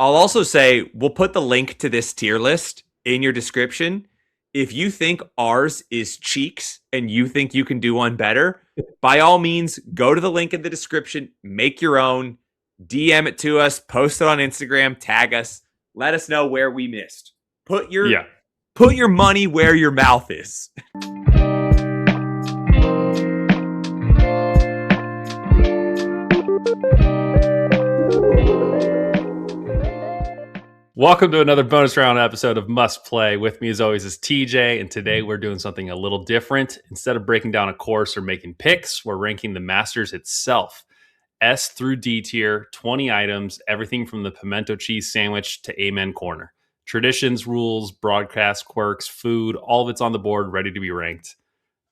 I'll also say we'll put the link to this tier list in your description. If you think ours is cheeks and you think you can do one better, by all means, go to the link in the description, make your own, DM it to us, post it on Instagram, tag us, let us know where we missed. Put your money where your mouth is. Welcome to another bonus round episode of Must Play. With me as always is TJ, and today we're doing something a little different. Instead of breaking down a course or making picks, we're ranking the Masters itself. S through D tier, 20 items, everything from the pimento cheese sandwich to Amen Corner. Traditions, rules, broadcast, quirks, food, all of it's on the board, ready to be ranked.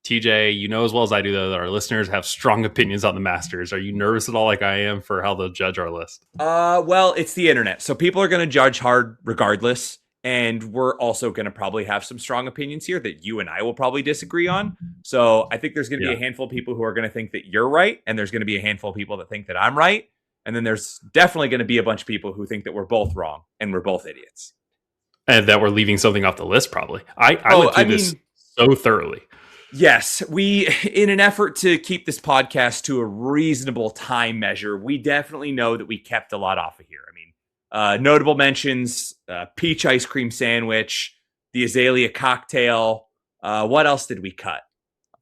TJ, you know as well as I do, though, that our listeners have strong opinions on the Masters. Are you nervous at all like I am for how they'll judge our list? Well, it's the internet, so people are going to judge hard regardless, and we're also going to probably have some strong opinions here that you and I will probably disagree on. So I think there's going to be a handful of people who are going to think that you're right, and there's going to be a handful of people that think that I'm right, and then there's definitely going to be a bunch of people who think that we're both wrong and we're both idiots. And that we're leaving something off the list, probably. I went through this so thoroughly. Yes, we, in an effort to keep this podcast to a reasonable time measure, we definitely know that we kept a lot off of here. I mean, notable mentions, peach ice cream sandwich, the azalea cocktail. What else did we cut?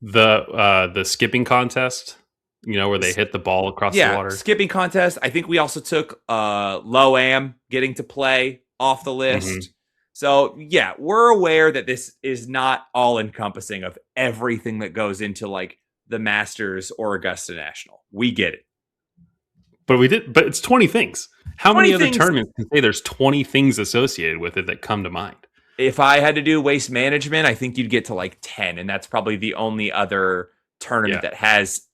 The skipping contest, you know, where they hit the ball across the water. Skipping contest. I think we also took Low-Am getting to play off the list. Mm-hmm. So, yeah, we're aware that this is not all-encompassing of everything that goes into, like, the Masters or Augusta National. We get it. But it's 20 things. How many other tournaments can say there's 20 things associated with it that come to mind? If I had to do waste management, I think you'd get to, like, 10, and that's probably the only other tournament that has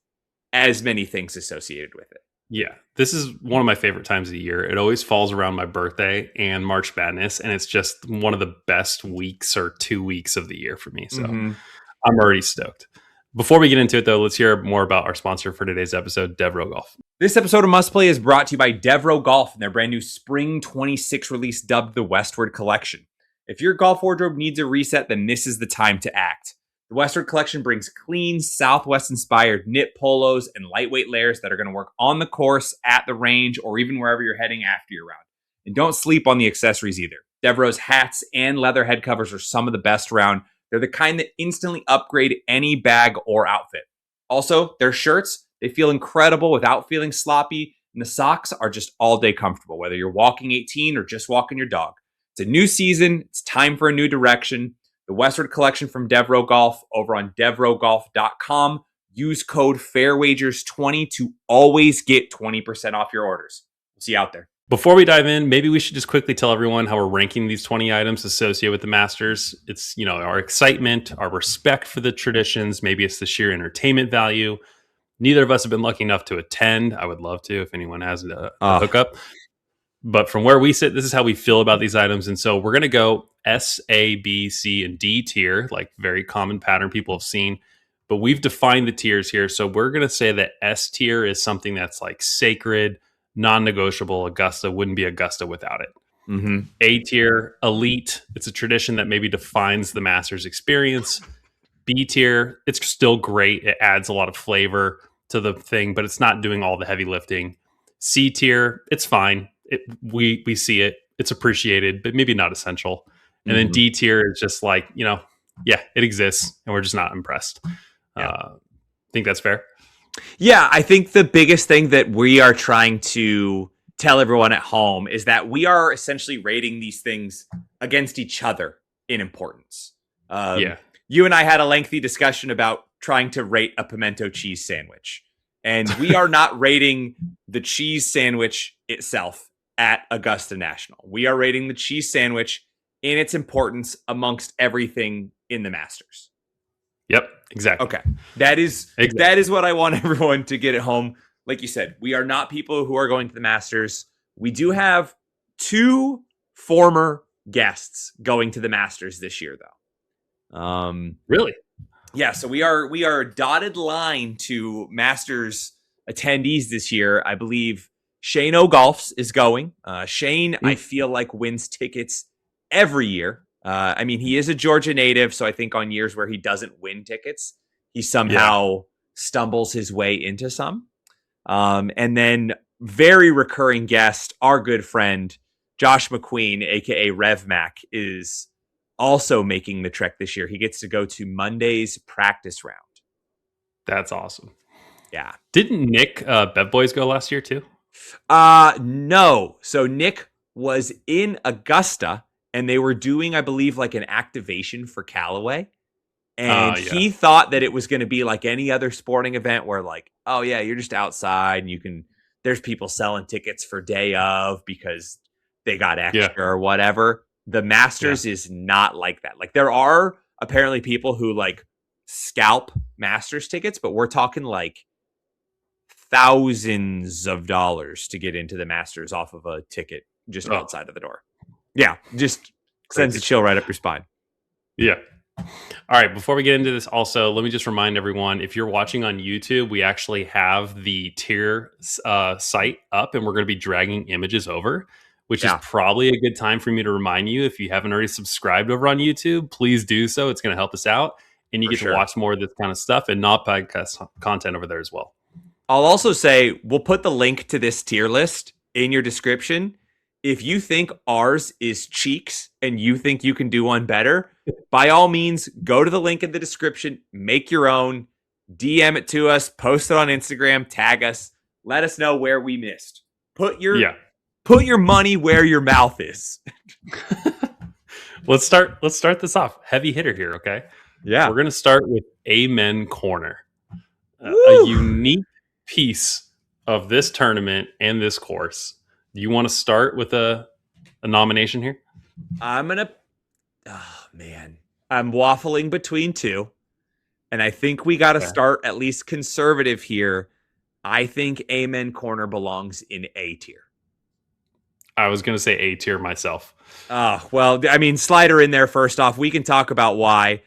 as many things associated with it. Yeah, this is one of my favorite times of the year. It always falls around my birthday and March Madness, and it's just one of the best weeks or 2 weeks of the year for me. So I'm already stoked. Before we get into it, though, let's hear more about our sponsor for today's episode, Devro Golf. This episode of Must Play is brought to you by Devro Golf and their brand new Spring 26 release dubbed the Westward Collection. If your golf wardrobe needs a reset, then this is the time to act. The Westward Collection brings clean, Southwest-inspired knit polos and lightweight layers that are going to work on the course, at the range, or even wherever you're heading after your round. And don't sleep on the accessories either. Devro's hats and leather head covers are some of the best around. They're the kind that instantly upgrade any bag or outfit. Also, their shirts, they feel incredible without feeling sloppy, and the socks are just all-day comfortable, whether you're walking 18 or just walking your dog. It's a new season. It's time for a new direction. The Westward Collection from Devro Golf over on devrogolf.com. Use code FAIRWAGERS20 to always get 20% off your orders. We'll see you out there. Before we dive in, maybe we should just quickly tell everyone how we're ranking these 20 items associated with the Masters. It's, you know, our excitement, our respect for the traditions. Maybe it's the sheer entertainment value. Neither of us have been lucky enough to attend. I would love to if anyone has a hookup. But from where we sit, this is how we feel about these items. And so we're going to go S, A, B, C, and D tier, like very common pattern people have seen. But we've defined the tiers here. So we're going to say that S tier is something that's like sacred, non-negotiable. Augusta wouldn't be Augusta without it. Mm-hmm. A tier, elite. It's a tradition that maybe defines the Masters experience. B tier, it's still great. It adds a lot of flavor to the thing, but it's not doing all the heavy lifting. C tier, it's fine. We see it. It's appreciated, but maybe not essential. And then D tier is just like, you know, yeah, it exists, and we're just not impressed. Think that's fair? Yeah, I think the biggest thing that we are trying to tell everyone at home is that we are essentially rating these things against each other in importance. You and I had a lengthy discussion about trying to rate a pimento cheese sandwich. And we are not rating the cheese sandwich itself at Augusta National. We are rating the cheese sandwich in its importance amongst everything in the Masters. Yep, exactly. Okay. That is what I want everyone to get at home. Like you said, we are not people who are going to the Masters. We do have 2 former guests going to the Masters this year, though. Really? Yeah, so we are dotted line to Masters attendees this year. I believe Shane O'Golfs is going. Shane, I Mm, feel like, wins tickets every year. I mean, he is a Georgia native, so I think on years where he doesn't win tickets, he yeah, somehow stumbles his way into some. And then very recurring guest, our good friend Josh McQueen, aka Rev Mac, is also making the trek this year. He gets to go to Monday's practice round. that's awesome. Yeah. Didn't Nick Bev Boys go last year too? No. So Nick was in Augusta and they were doing, I believe, like an activation for Callaway. And Yeah, he thought that it was going to be like any other sporting event where, like, oh, yeah, you're just outside and there's people selling tickets for day of because they got yeah, extra or whatever. The yeah. Masters is not like that. Like, there are apparently people who like scalp Masters tickets, but we're talking like thousands of dollars to get into the Masters off of a ticket just Oh, outside of the door. Yeah, just sends a crazy. chill right up your spine. Yeah. All right, before we get into this, also, let me just remind everyone if you're watching on YouTube, we actually have the tier site up and we're going to be dragging images over, which is Yeah, probably a good time for me to remind you if you haven't already subscribed over on YouTube, please do so. It's going to help us out. And you for get to sure. watch more of this kind of stuff and not podcast content over there as well. I'll also say we'll put the link to this tier list in your description. If you think ours is cheeks and you think you can do one better, by all means, go to the link in the description, make your own, DM it to us, post it on Instagram, tag us, let us know where we missed. Put your Yeah. put your money where your mouth is. Let's start this off. Heavy hitter here, okay? We're Yeah. going to start with Amen Corner. A Woo! unique piece of this tournament and this course. Do you want to start with a nomination here? I'm gonna. Oh man, I'm waffling between two, and I think we got to Okay. start at least conservative here. I think Amen Corner belongs in A tier. I was going to say A tier myself. Well, I mean, slider in there first off. We can talk about why.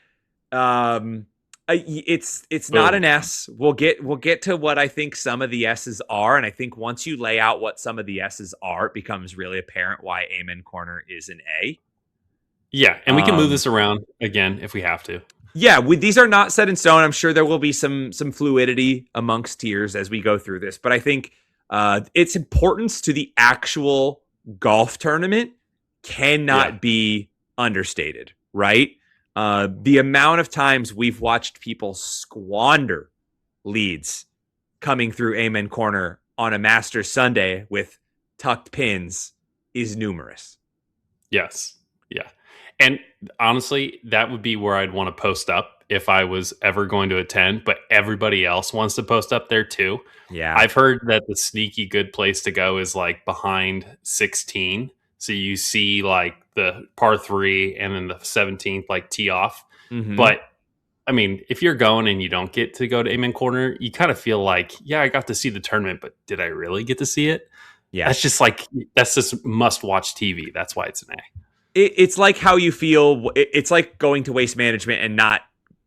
Um, it's not Boom. an S. We'll get to what I think some of the S's are, and I think once you lay out what some of the S's are, it becomes really apparent why Amen Corner is an A. Yeah, and we can move Um, this around again if we have to. yeah, these are not set in stone. I'm sure there will be some fluidity amongst tiers as we go through this, but I think its importance to the actual golf tournament Yeah. cannot be understated, right? The amount of times we've watched people squander leads coming through Amen Corner on a Masters Sunday with tucked pins is numerous. Yes. Yeah. And honestly, that would be where I'd want to post up if I was ever going to attend, but everybody else wants to post up there too. Yeah. I've heard that the sneaky good place to go is like behind 16. So you see like the par 3 and then the 17th like tee off. Mm-hmm. But I mean, if you're going and you don't get to go to Amen Corner, you kind of feel like, yeah, I got to see the tournament, but did I really get to see it? Yeah. That's just must watch TV. That's why it's an A. It's like how you feel. It's like going to Waste Management and not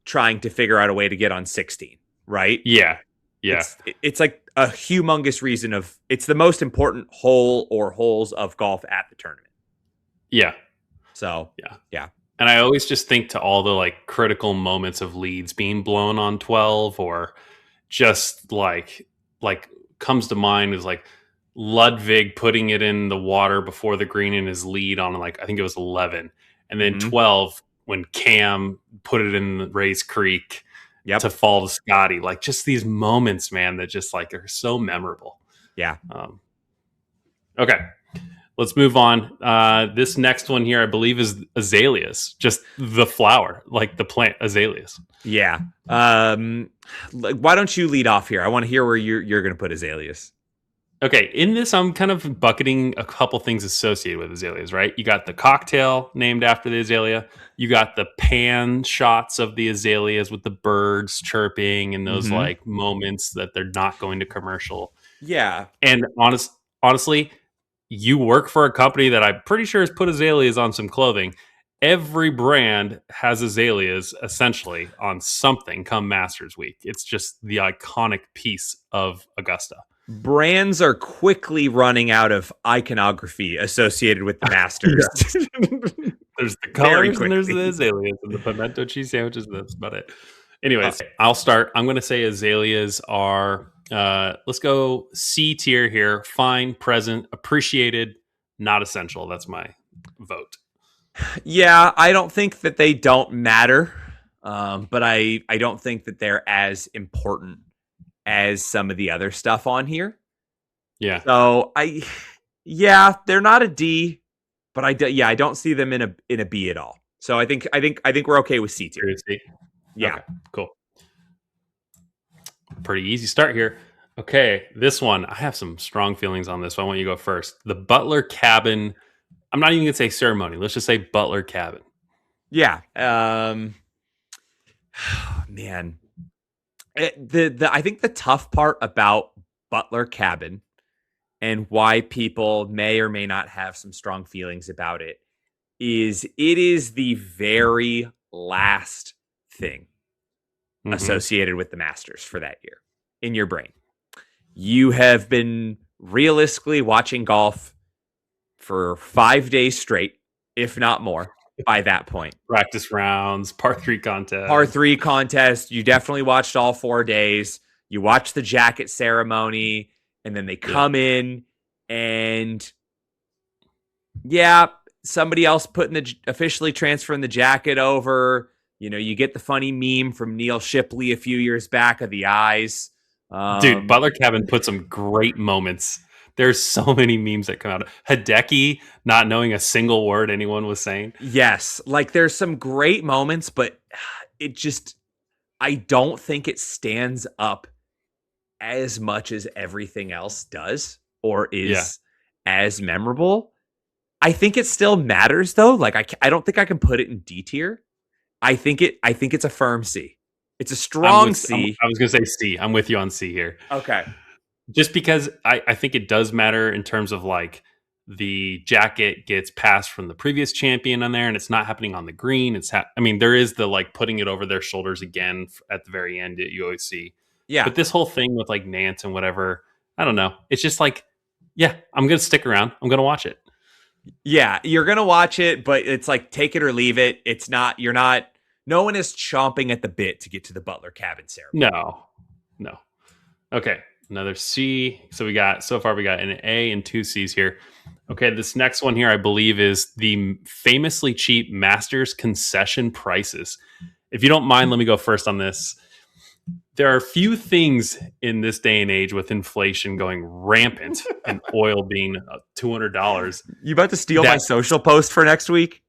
trying to figure out a way to get on 16, right? Yeah. Yeah. It's like a humongous reason of it's the most important hole or holes of golf at the tournament. Yeah. So Yeah. yeah. And I always just think to all the like critical moments of leads being blown on 12 or just like comes to mind is like Ludwig putting it in the water before the green in his lead on like I think it was 11 and then Mm-hmm. 12 when Cam put it in Ray's Creek to Yep. fall to Scotty, like just these moments, man, that just like are so memorable. Yeah. Okay, let's move on. This next one here, I believe, is azaleas, just the flower, like the plant azaleas. Yeah. Why don't you lead off here? I want to hear where you're going to put azaleas. Okay, in this, I'm kind of bucketing a couple things associated with azaleas, right? You got the cocktail named after the azalea. You got the pan shots of the azaleas with the birds chirping and those Mm-hmm. like moments that they're not going to commercial. Yeah. And honestly, you work for a company that I'm pretty sure has put azaleas on some clothing. Every brand has azaleas essentially on something come Masters Week. It's just the iconic piece of Augusta. Brands are quickly running out of iconography associated with the Masters. There's the Very colors and there's the quickly. azaleas and the pimento cheese sandwiches. That's about it. Anyways, I'll start. I'm going to say azaleas are, let's go C tier here. Fine, present, appreciated, not essential. That's my vote. Yeah, I don't think that they don't matter, but I don't think that they're as important as some of the other stuff on here. Yeah. So yeah, they're not a D, but I don't see them in a B at all. So I think we're okay with C tier. Yeah. Okay, cool. Pretty easy start here. Okay, this one, I have some strong feelings on this, so I want you to go first. The Butler Cabin. I'm not even going to say ceremony. Let's just say Butler Cabin. Yeah. Man. I think the tough part about Butler Cabin and why people may or may not have some strong feelings about it is the very last thing associated with the Masters for that year in your brain. You have been realistically watching golf for 5 days straight, if not more, by that point. Practice rounds, par 3 contest. Par 3 contest. You definitely watched all 4 days. You watched the jacket ceremony, and then they come in, and somebody else officially transferring the jacket over. You know, you get the funny meme from Neil Shipley a few years back of the eyes. Dude, Butler Cabin put some great moments. There's so many memes that come out. Hideki not knowing a single word anyone was saying. Yes, like there's some great moments, but I don't think it stands up as much as everything else does or is as memorable. I think it still matters though. Like I don't think I can put it in D tier. I think it's a firm C. It's a strong C. I was going to say C. I'm with you on C here. Okay. Just because I think it does matter in terms of like the jacket gets passed from the previous champion on there and it's not happening on the green. There is the like putting it over their shoulders again at the very end that you always see. Yeah. But this whole thing with like Nance and whatever, I don't know. It's just like, yeah, I'm going to stick around. I'm going to watch it. Yeah, you're going to watch it, but it's like take it or leave it. No one is chomping at the bit to get to the Butler Cabin ceremony. No. Okay, another C. So we got an A and 2 C's here. Okay, this next one here I believe is the famously cheap Masters concession prices. If you don't mind, let me go first on this. There are few things in this day and age with inflation going rampant and oil being $200. You about to steal my social post for next week?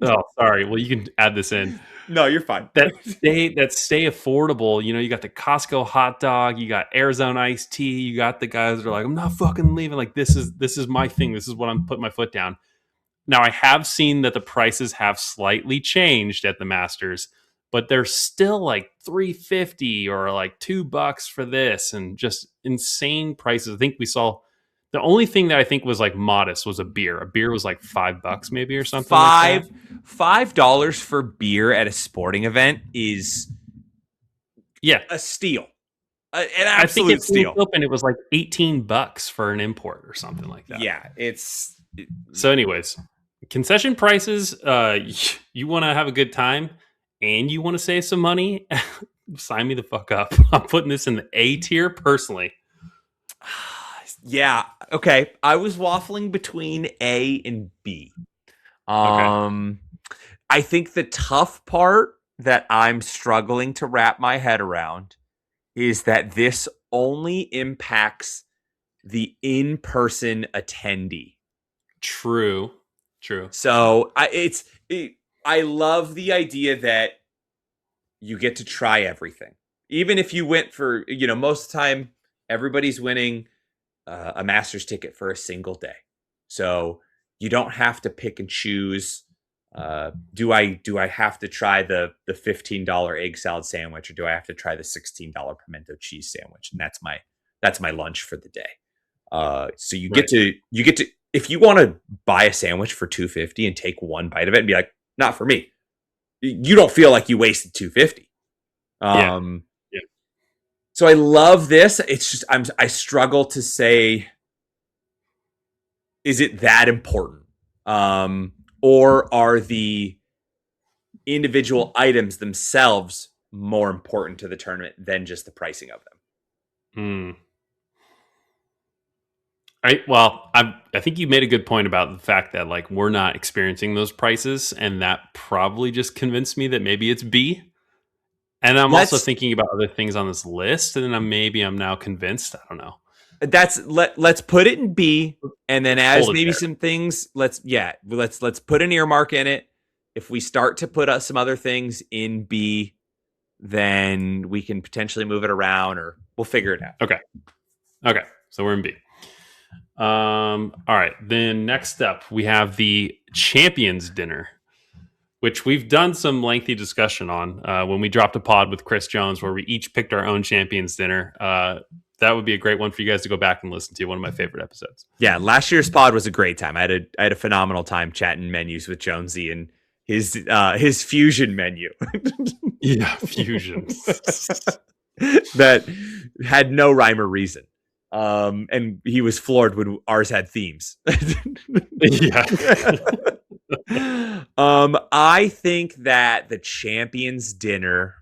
Oh, sorry. Well, you can add this in. No, you're fine. That stay affordable. You know, you got the Costco hot dog, you got Arizona iced tea, you got the guys that are like, I'm not fucking leaving. Like this is my thing. This is what I'm putting my foot down. Now I have seen that the prices have slightly changed at the Masters, but they're still like $3.50 or like $2 for this, and just insane prices. I think we saw the only thing that I think was like modest was a beer. A beer was like $5 maybe or something. $5 for beer at a sporting event is a steal. An absolute steal. And it was like $18 for an import or something like that. Yeah, so. Anyways, concession prices. You want to have a good time and you want to save some money. Sign me the fuck up. I'm putting this in the A tier personally. Yeah. Okay. I was waffling between A and B. Okay. I think the tough part that I'm struggling to wrap my head around is that this only impacts the in-person attendee. True. So I love the idea that you get to try everything. Even if you went for, most of the time, everybody's winning a Masters ticket for a single day. So you don't have to pick and choose. Do I have to try the $15 egg salad sandwich, or do I have to try the $16 pimento cheese sandwich? And that's my lunch for the day. So you get to if you want to buy a sandwich for $2.50 and take one bite of it and be like, not for me. You don't feel like you wasted $2.50. So I love this. It's just I struggle to say, is it that important? Or are the individual items themselves more important to the tournament than just the pricing of them? Hmm. I think you made a good point about the fact that like we're not experiencing those prices, and that probably just convinced me that maybe it's B. And I'm also Let's thinking about other things on this list, and then I'm now convinced. I don't know. let's put it in B, and then Let's as hold it maybe there. some things, let's put an earmark in it. If we start to put some other things in B, then we can potentially move it around, or we'll figure it out. Okay. So we're in B. All right. Then next up, we have the Champions Dinner, which we've done some lengthy discussion on when we dropped a pod with Chris Jones, where we each picked our own Champions Dinner. That would be a great one for you guys to go back and listen to. One of my favorite episodes. Yeah, last year's pod was a great time. I had a phenomenal time chatting menus with Jonesy and his fusion menu. Yeah, fusion. That had no rhyme or reason. And he was floored when ours had themes. Yeah. I think that the Champions Dinner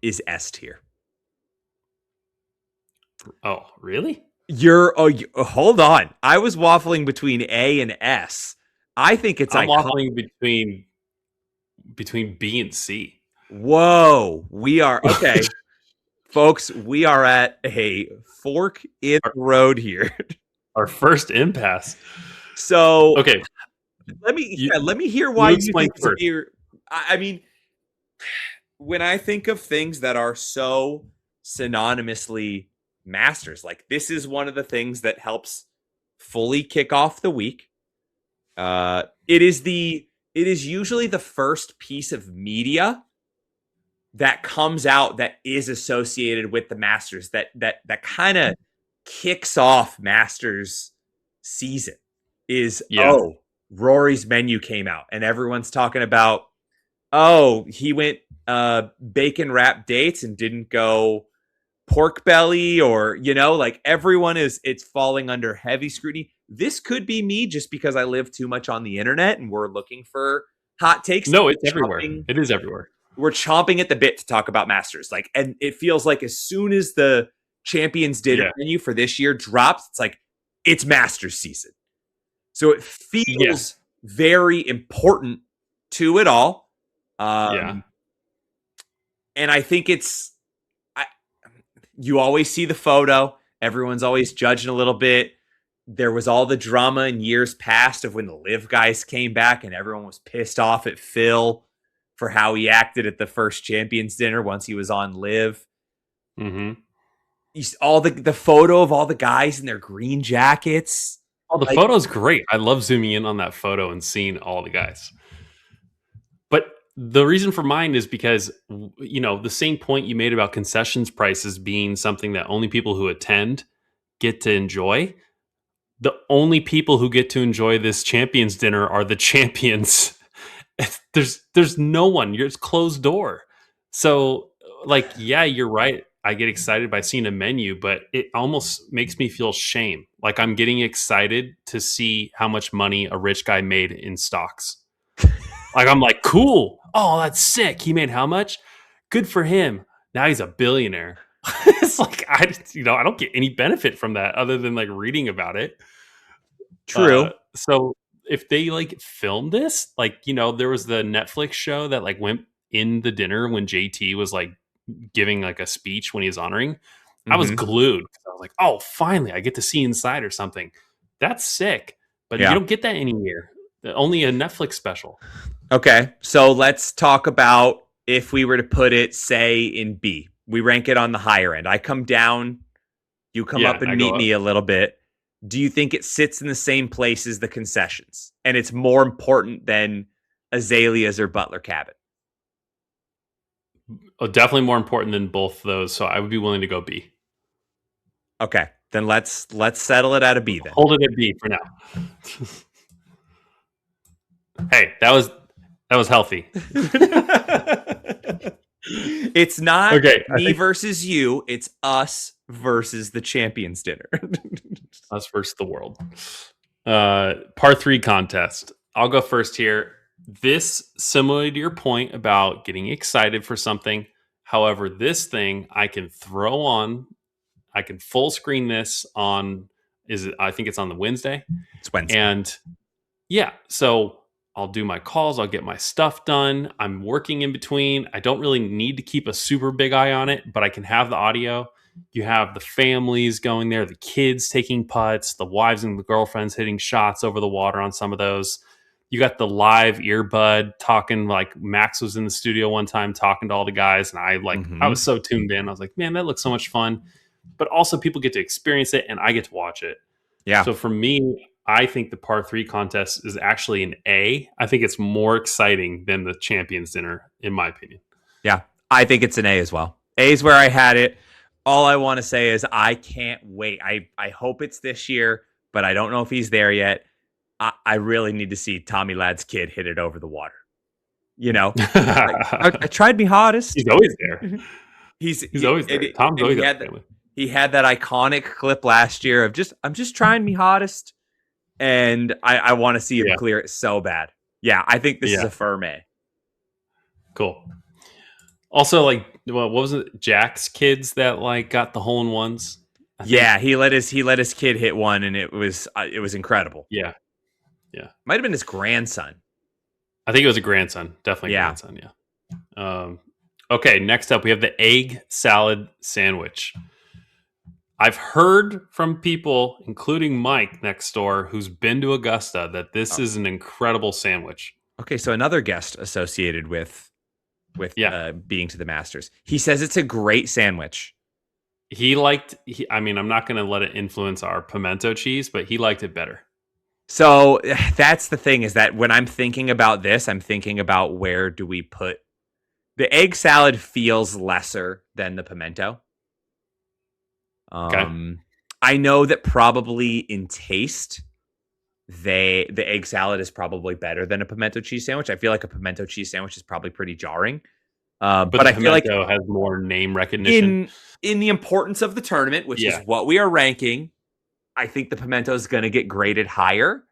is S tier. Oh, really? Hold on. I was waffling between A and S. I think it's I'm iconic. waffling between B and C. Whoa, we are okay. Folks, we are at a fork in the road here. Our first impasse. So Okay, let me hear why you you explain think it's first. here. I mean, when I think of things that are so synonymously masters, like this is one of the things that helps fully kick off the week. It is usually the first piece of media that comes out that is associated with the Masters that kind of kicks off Masters season. Yeah. Rory's menu came out and everyone's talking about, oh, he went bacon wrapped dates and didn't go pork belly, or like it's falling under heavy scrutiny. This could be me just because I live too much on the internet and we're looking for hot takes. No, it's everywhere. It is everywhere. We're chomping at the bit to talk about Masters. Like, and it feels like as soon as the Champions Dinner menu for this year drops, it's like it's Masters season. So it feels very important to it all. And I think you always see the photo. Everyone's always judging a little bit. There was all the drama in years past of when the Live guys came back and everyone was pissed off at Phil for how he acted at the first Champions Dinner once he was on Live. Mm-hmm. All the photo of all the guys in their green jackets. Oh, the photo's great. I love zooming in on that photo and seeing all the guys. But the reason for mine is because, the same point you made about concessions prices being something that only people who attend get to enjoy. The only people who get to enjoy this Champions Dinner are the champions. There's no one. It's closed door. So, you're right. I get excited by seeing a menu, but it almost makes me feel shame. Like I'm getting excited to see how much money a rich guy made in stocks. Like I'm like, cool. Oh, that's sick. He made how much? Good for him. Now he's a billionaire. It's like I don't get any benefit from that other than like reading about it. True. So if they filmed this, there was the Netflix show that went in the dinner when JT was giving a speech when he was honoring. I was glued. I was like, oh, finally, I get to see inside or something. That's sick. But you don't get that anywhere. Only a Netflix special. Okay, so let's talk about if we were to put it, say, in B. We rank it on the higher end. I come down, you come up and meet me a little bit. Do you think it sits in the same place as the concessions? And it's more important than Azaleas or Butler Cabin? Oh, definitely more important than both those. So I would be willing to go B. Okay, then let's settle it at a B then. Hold it at B for now. Hey, that was healthy. It's not Okay, I me think versus you. It's us versus the champions dinner. us versus the world. Par three contest. I'll go first here. This, similar to your point about getting excited for something. However, this thing I can throw on. I can full screen this on. Is it? I think it's on the Wednesday, It's Wednesday. and yeah, so I'll do my calls, I'll get my stuff done. I'm working in between. I don't really need to keep a super big eye on it, but I can have the audio. You have the families going there, the kids taking putts, the wives and the girlfriends hitting shots over the water on some of those. You got the live earbud talking, like Max was in the studio one time talking to all the guys, and I was so tuned in. I was like, man, that looks so much fun. But also people get to experience it and I get to watch it. Yeah. So for me, I think the par three contest is actually an A. I think it's more exciting than the champions dinner, in my opinion. Yeah. I think it's an A as well. A is where I had it. All I want to say is I can't wait. I hope it's this year, but I don't know if he's there yet. I really need to see Tommy Ladd's kid hit it over the water. You know, I tried me hardest. He's always there. He's always there. Tom's always got family. He had that iconic clip last year of I'm just trying me hardest. And I want to see him clear it so bad. Yeah, I think this is a firm A. Cool. Also, like, what was it? Jack's kids that like got the hole in ones. Yeah, he let his kid hit one, and it was incredible. Yeah. Might have been his grandson. I think it was a grandson. Definitely grandson. Yeah. Okay. Next up, we have the egg salad sandwich. I've heard from people, including Mike next door, who's been to Augusta, that this is an incredible sandwich. Okay, so another guest associated with being to the Masters. He says it's a great sandwich. I'm not going to let it influence our pimento cheese, but he liked it better. So that's the thing, is that when I'm thinking about this, I'm thinking about where do we put the egg salad. Feels lesser than the pimento. Okay. I know that probably in taste, the egg salad is probably better than a pimento cheese sandwich. I feel like a pimento cheese sandwich is probably pretty jarring. But I feel like pimento has more name recognition in the importance of the tournament, which is what we are ranking. I think the pimento is going to get graded higher.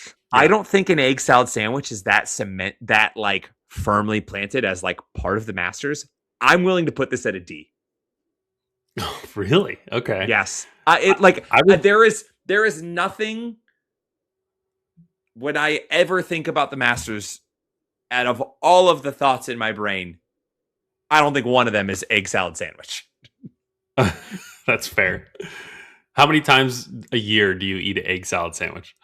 Yeah. I don't think an egg salad sandwich is that like firmly planted as like part of the Masters. I'm willing to put this at a D. Oh, really? Okay. Yes. There is nothing when I ever think about the Masters, out of all of the thoughts in my brain, I don't think one of them is egg salad sandwich. That's fair. How many times a year do you eat an egg salad sandwich?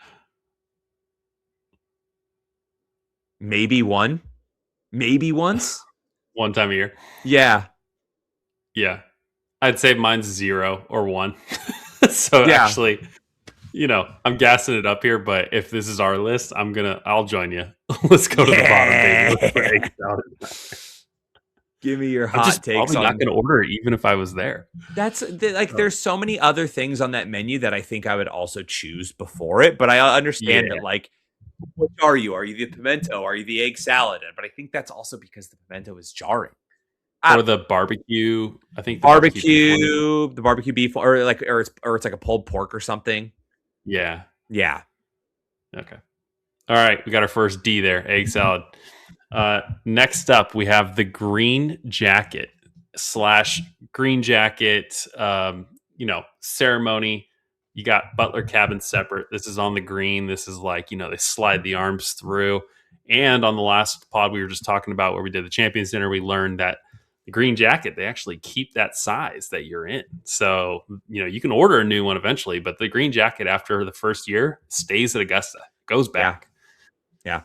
Maybe one. Maybe once. One time a year? Yeah. Yeah. I'd say mine's 0 or 1. So actually, I'm gassing it up here, but if this is our list, I'll join you. Let's go to the bottom page for egg salad. Give me your hot takes. I'm probably not going to order it even if I was there. There's so many other things on that menu that I think I would also choose before it, but I understand that, like, which are you? Are you the pimento? Are you the egg salad? But I think that's also because the pimento is jarring. Or the barbecue. I think the barbecue beef, or it's like a pulled pork or something. Yeah. Yeah. Okay. All right. We got our first D there. Egg salad. Next up, we have the green jacket ceremony. You got Butler cabin separate. This is on the green. This is like, they slide the arms through. And on the last pod we were just talking about where we did the champions dinner, we learned that the green jacket, they actually keep that size that you're in. So, you can order a new one eventually, but the green jacket after the first year stays at Augusta, goes back. Yeah.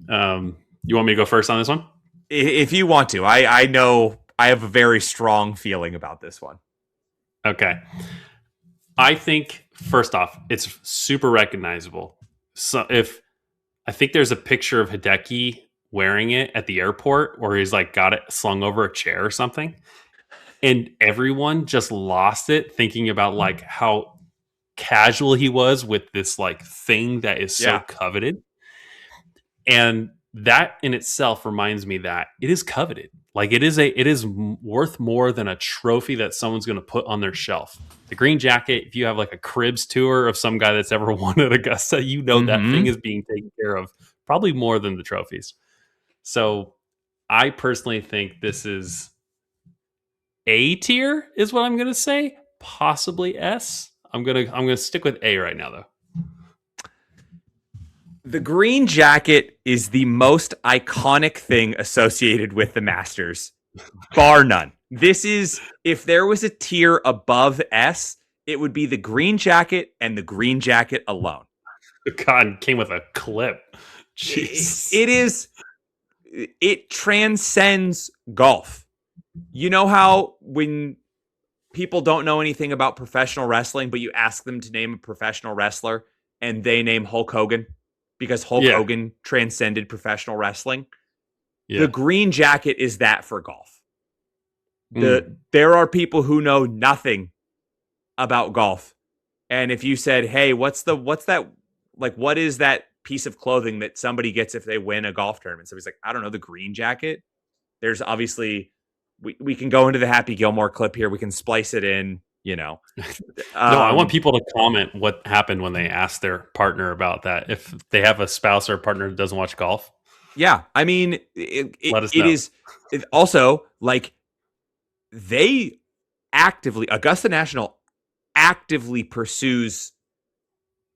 You want me to go first on this one? If you want to. I know I have a very strong feeling about this one. Okay. I think, first off, it's super recognizable. So I think there's a picture of Hideki wearing it at the airport, or he's like got it slung over a chair or something, and everyone just lost it thinking about like how casual he was with this like thing that is so coveted. And that in itself reminds me that it is coveted. Like it is worth more than a trophy that someone's going to put on their shelf. The green jacket, if you have like a cribs tour of some guy that's ever won at Augusta, you know that thing Mm-hmm. is being taken care of probably more than the trophies. So I personally think this is A tier is what I'm going to say, possibly S. I'm going to stick with A right now though. The green jacket is the most iconic thing associated with the Masters, bar none. This is, if there was a tier above S, it would be the green jacket and the green jacket alone. God, came with a clip. It, Jesus. it is, it transcends golf. You know how when people don't know anything about professional wrestling, but you ask them to name a professional wrestler and they name Hulk Hogan because Hulk Yeah. Hogan transcended professional wrestling? The Yeah. green jacket is that for golf. There are people who know nothing about golf. And if you said, "Hey, what's that like what is that piece of clothing that somebody gets if they win a golf tournament?" Somebody's like, "I don't know, the green jacket." There's obviously we can go into the Happy Gilmore clip here. We can splice it in, you know. No, I want people to comment what happened when they ask their partner about that. If they have a spouse or a partner that doesn't watch golf, Yeah, I mean, let us it know. is also like they actively Augusta National actively pursues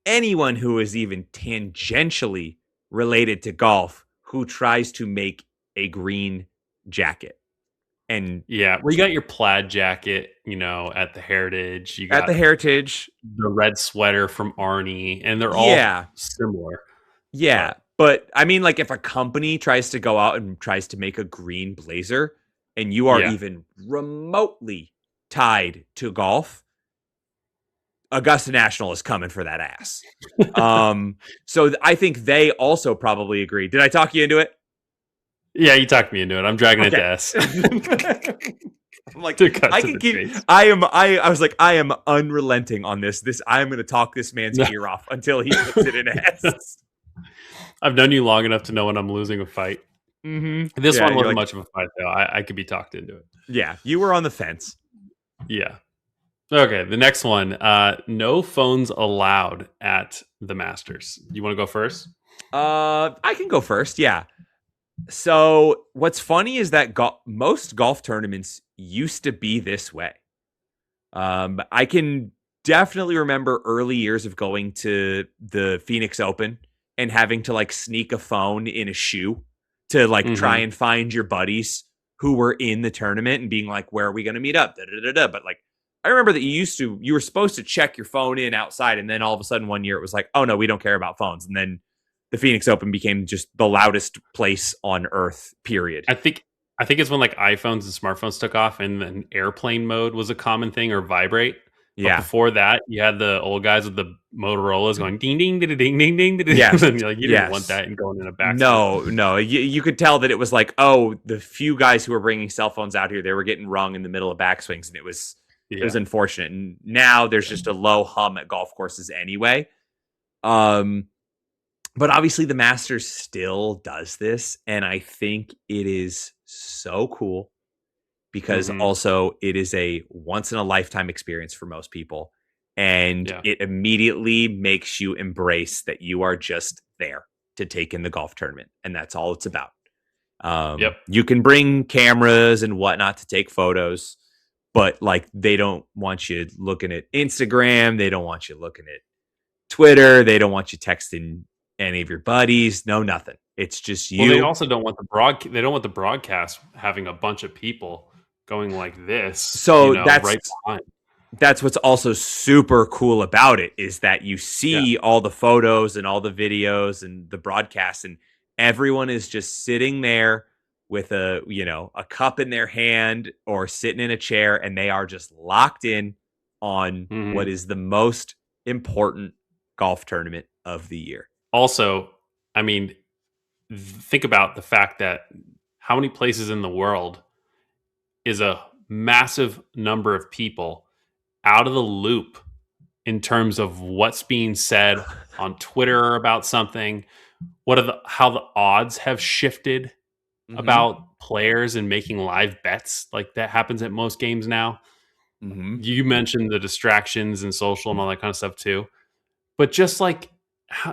anyone who is even tangentially related to golf who tries to make a green jacket. And Yeah, well, you got your plaid jacket, at the Heritage. You at the got Heritage, the red sweater from Arnie, and they're all yeah, similar. yeah. But But I mean, like if a company tries to go out and tries to make a green blazer and you are yeah, even remotely tied to golf, Augusta National is coming for that ass. So I think they also probably agree. Did I talk you into it? yeah, you talked me into it. I'm dragging it to Okay. S. I'm like, To cut I to can the keep. chase. I was like, I am unrelenting on this. I am going to talk this man's No. ear off until he puts it in S. I've known you long enough to know when I'm losing a fight. Mm-hmm. This Yeah, one you're wasn't like, much of a fight, though. I could be talked into it. yeah, you were on the fence. Yeah. Okay, the next one. No phones allowed at the Masters. You want to go first? I can go first. Yeah. So what's funny is that most golf tournaments used to be this way. I can definitely remember early years of going to the Phoenix Open and having to like sneak a phone in a shoe to like try Mm-hmm. and find your buddies who were in the tournament and being like, where are we going to meet up? Da, da, da, da. But like, I remember that you were supposed to check your phone in outside. And then all of a sudden one year it was like, oh no, we don't care about phones. And then the Phoenix Open became just the loudest place on earth, period. I think it's when like iPhones and smartphones took off, and then airplane mode was a common thing, or vibrate. But Yeah. before that, you had the old guys with the Motorola's going ding ding ding ding ding ding ding. Yes. And you're like, you didn't want Yes. that and going in a backseat. No. You could tell that it was like, oh, the few guys who were bringing cell phones out here, they were getting rung in the middle of backswings, and it was Yeah. unfortunate. And now there's just a low hum at golf courses anyway. But obviously the Masters still does this, and I think it is so cool because Mm-hmm. also it is a once in a lifetime experience for most people, and Yeah. it immediately makes you embrace that you are just there to take in the golf tournament, and that's all it's about. Yep. You can bring cameras and whatnot to take photos, but like they don't want you looking at Instagram, they don't want you looking at Twitter, they don't want you texting any of your buddies, no nothing. It's just Well, they you. also don't want they don't want the broadcast having a bunch of people going like this, So right behind. that's what's also super cool about it is that you Yeah. see all the photos and all the videos and the broadcasts, and everyone is just sitting there with a cup in their hand or sitting in a chair, and they are just locked in on what Mm-hmm. is the most important golf tournament of the year. Also, I mean, think about the fact that how many places in the world is a massive number of people out of the loop in terms of what's being said on Twitter about something, how the odds have shifted Mm-hmm. about players and making live bets. Like that happens at most games now. Mm-hmm. You mentioned the distractions and social and all that kind of stuff too. But just like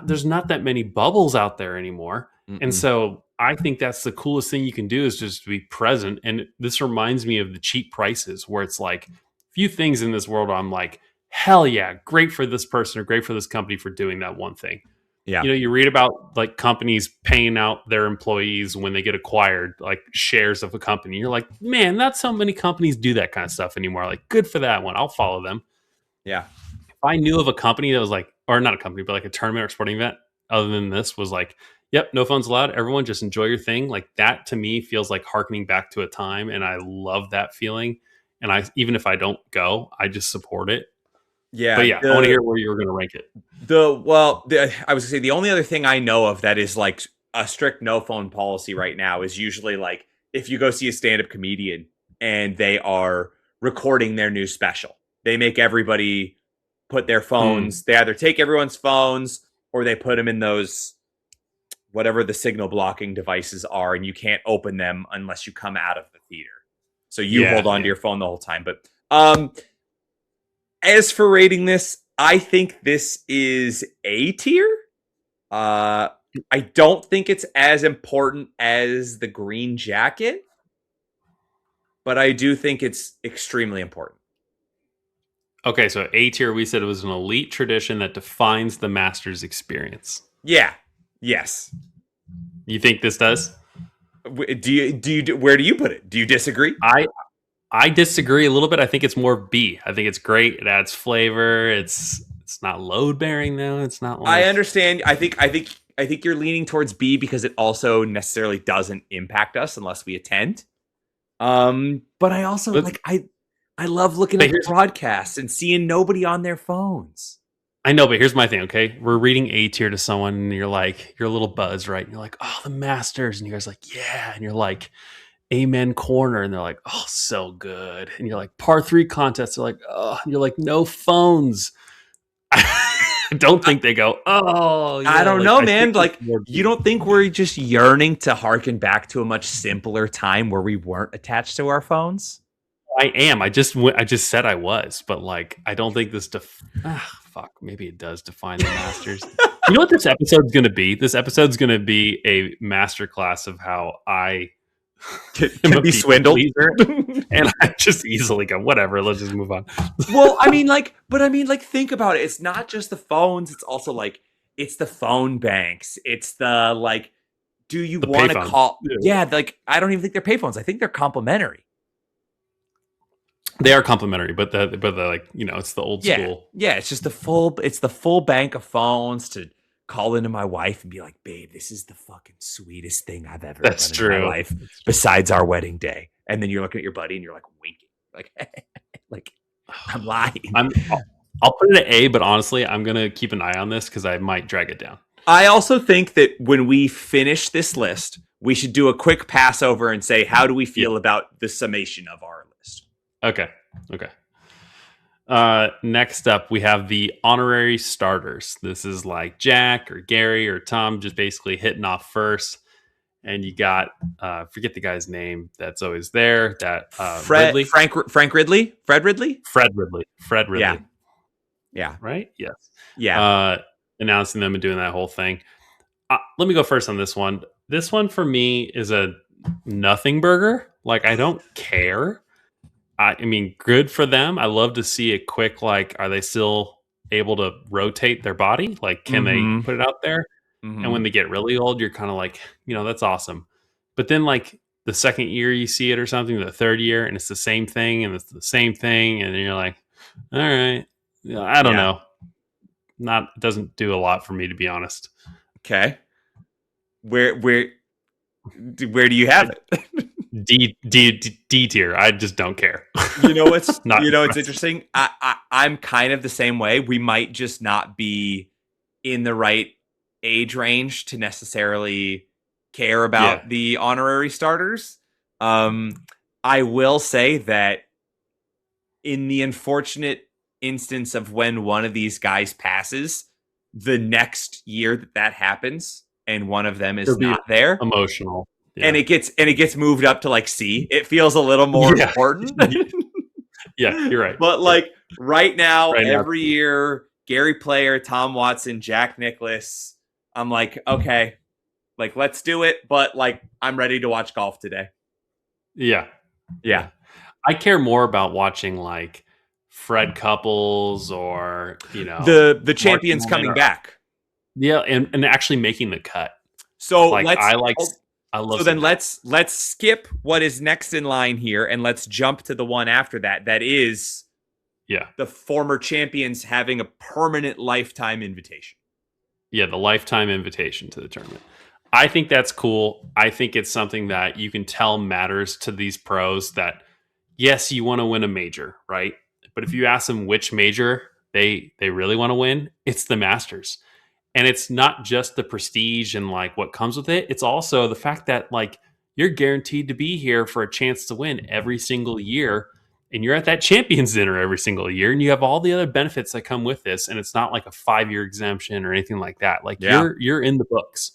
there's not that many bubbles out there anymore. And Mm-mm. so I think that's the coolest thing you can do is just to be present. And this reminds me of the cheap prices where it's like few things in this world where I'm like, hell yeah, great for this person or great for this company for doing that one thing. Yeah. You know, you read about like companies paying out their employees when they get acquired, like shares of a company. You're like, man, not so many companies do that kind of stuff anymore. Like, good for that one. I'll follow them. Yeah. If I knew of a company that was like, or not a company, but like a tournament or sporting event, other than this, was like, yep, no phones allowed. Everyone just enjoy your thing. Like that to me feels like harkening back to a time, and I love that feeling. And I even if I don't go, I just support it. But Yeah. yeah, I want to hear where you were going to rank it. I was gonna say the only other thing I know of that is like a strict no phone policy right now is usually like if you go see a stand up comedian and they are recording their new special, they make everybody put their Hmm. phones. They either take everyone's phones or they put them in those whatever the signal blocking devices are, and you can't open them unless you come out of the theater. So you hold Yeah, on to yeah. your phone the whole time. But as for rating this, I think this is A tier. Uh, I don't think it's as important as the green jacket, but I do think it's extremely important. Okay, so A tier, we said it was an elite tradition that defines the master's experience. Yeah. Yes. You think this does? Where do you put it? Do you disagree? I I disagree a little bit. I think it's more B. I think it's great. It adds flavor. It's not load bearing though. It's not I like understand. I think you're leaning towards B because it also necessarily doesn't impact us unless we attend. But I also but I love looking but at the here's broadcast and seeing nobody on their phones. I know, but here's my thing, okay? We're reading A tier to someone and you're like, you're a little buzz, right? And you're like, oh, the Masters. And you guys like, yeah. And you're like, Amen corner. And they're like, oh, so good. And you're like, par three contest. They're like, oh, and you're like, no phones. I don't I, think they go, oh, I yeah. don't Like, know, I think man. it's Like, more you B. don't think we're just yearning to harken back to a much simpler time where we weren't attached to our phones? I am. I just said I was, but like I don't think this fuck, maybe it does define the masters. You know what this episode's going to be? This episode's going to be a masterclass of how I am Can a be people swindled. pleaser and I just easily go whatever, let's just move on. Well, but think about it. It's not just the phones. It's also like, it's the phone banks. It's the like, do you The want to payphones. call? Yeah. Yeah, like I don't even think they're payphones. I think they're complimentary. They are complimentary, but the like, it's the old Yeah, school. yeah. It's the full bank of phones to call into my wife and be like, babe, this is the fucking sweetest thing I've ever That's done in my true. life That's true. besides our wedding day. And then you're looking at your buddy and you're like winking, like, like I'm lying. I'll put it at A, but honestly, I'm going to keep an eye on this cuz I might drag it down. I also think that when we finish this list, we should do a quick pass over and say, how do we Yeah. feel about the summation of our list? Okay. Okay. Next up, we have the honorary starters. This is like Jack or Gary or Tom just basically hitting off first. And you got, forget the guy's name that's always there, that Fred, Ridley. Frank Ridley? Fred Ridley? Fred Ridley. Fred Yeah. Ridley. Yeah. Right? Yes. Yeah. Announcing them and doing that whole thing. Let me go first on this one. This one for me is a nothing burger. Like, I don't care. I mean, good for them. I love to see a quick, like, are they still able to rotate their body? Like, can they Mm-hmm. put it out there? And Mm-hmm. when they get really old, you're kind of like, that's awesome. But then, like, the second year you see it or something, the third year, and it's the same thing, and it's the same thing. And then you're like, all right, I don't Yeah. know. It doesn't do a lot for me, to be honest. Okay. Where do you have it? D tier. I just don't care. You know what's Not you know it's impressed. interesting. I'm kind of the same way. We might just not be in the right age range to necessarily care Yeah. about the honorary starters. Um, I will say that in the unfortunate instance of when one of these guys passes, the next year that happens, and one of them is It'll be not there, emotional. and Yeah. it gets moved up to like C. It feels a little more Yeah. important. Yeah, you're right. But like right now, Right now. every year, Gary Player, Tom Watson, Jack Nicklaus, I'm like, okay, like let's do it. But like, I'm ready to watch golf today. Yeah. Yeah. Yeah. I care more about watching like Fred Couples or, The Mark champion's Norman coming or back. yeah, and actually making the cut. So Like let's I love so then seeing that. let's skip what is next in line here and let's jump to the one after that. That is Yeah. the former champions having a permanent lifetime invitation. Yeah, the lifetime invitation to the tournament. I think that's cool. I think it's something that you can tell matters to these pros that yes, you want to win a major, right? But if you ask them which major they really want to win, it's the Masters. And it's not just the prestige and like what comes with it. It's also the fact that like you're guaranteed to be here for a chance to win every single year. And you're at that champions dinner every single year. And you have all the other benefits that come with this. And it's not like a 5-year exemption or anything like that. Like Yeah. you're in the books.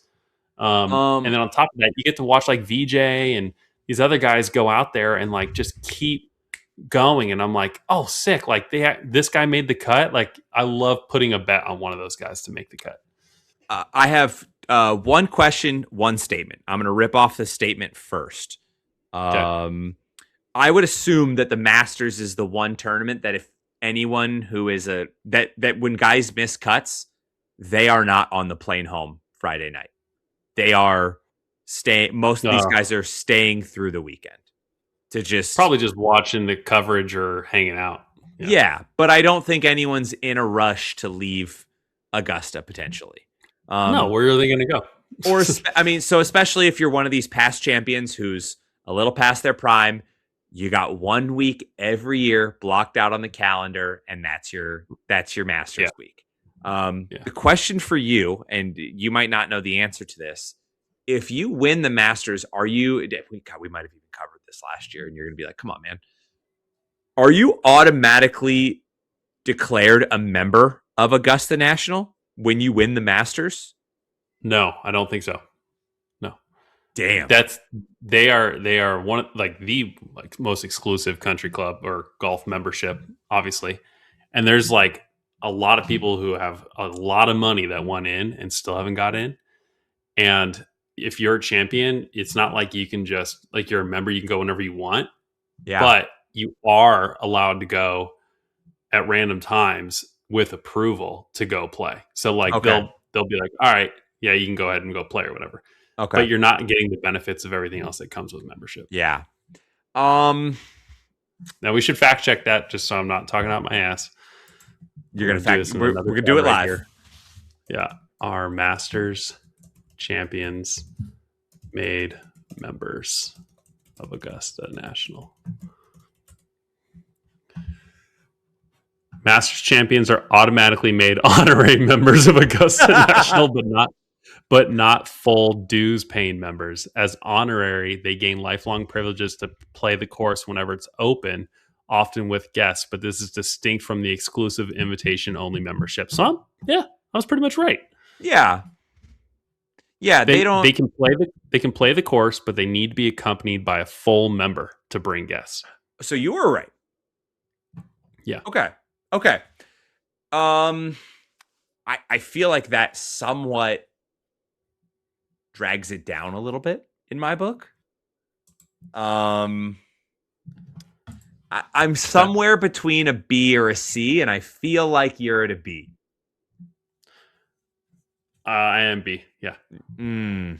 And Um then on top of that, you get to watch like VJ and these other guys go out there and like just keep going. And I'm like, oh, sick. Like this guy made the cut. Like I love putting a bet on one of those guys to make the cut. I have one question, one statement. I'm going to rip off the statement first. Okay. I would assume that the Masters is the one tournament that if anyone who is that when guys miss cuts, they are not on the plane home Friday night. They are staying. Most of these guys are staying through the weekend to just Probably just watching the coverage or hanging out. Yeah, but I don't think anyone's in a rush to leave Augusta potentially. No, where are they going to go? Or I mean, so especially if you're one of these past champions who's a little past their prime, you got 1 week every year blocked out on the calendar, and that's your Masters week. The question for you, and you might not know the answer to this, if you win the Masters, are you? God, we might have even covered this last year, and you're going to be like, "Come on, man." Are you automatically declared a member of Augusta National when you win the Masters? No, I don't think so. No. Damn. They are one of like the like most exclusive country club or golf membership, obviously. And there's like a lot of people who have a lot of money that won in and still haven't got in. And if you're a champion, it's not like you can just like you're a member, you can go whenever you want. Yeah. But you are allowed to go at random times with approval to go play. So like they'll be like, all right, yeah, you can go ahead and go play or whatever. Okay. But you're not getting the benefits of everything else that comes with membership. Yeah. Now we should fact check that just so I'm not talking out my ass. You're gonna fact. We're gonna do it live. Here. Yeah, our Masters champions made members of Augusta National. Masters champions are automatically made honorary members of Augusta National, but not full dues paying members. As honorary, they gain lifelong privileges to play the course whenever it's open, often with guests. But this is distinct from the exclusive invitation only membership. So I was pretty much right. Yeah. Yeah, they don't. They can play the course, but they need to be accompanied by a full member to bring guests. So you were right. Yeah. Okay. I feel like that somewhat drags it down a little bit in my book. I'm somewhere between a B or a C, and I feel like you're at a B. I am B. Yeah. I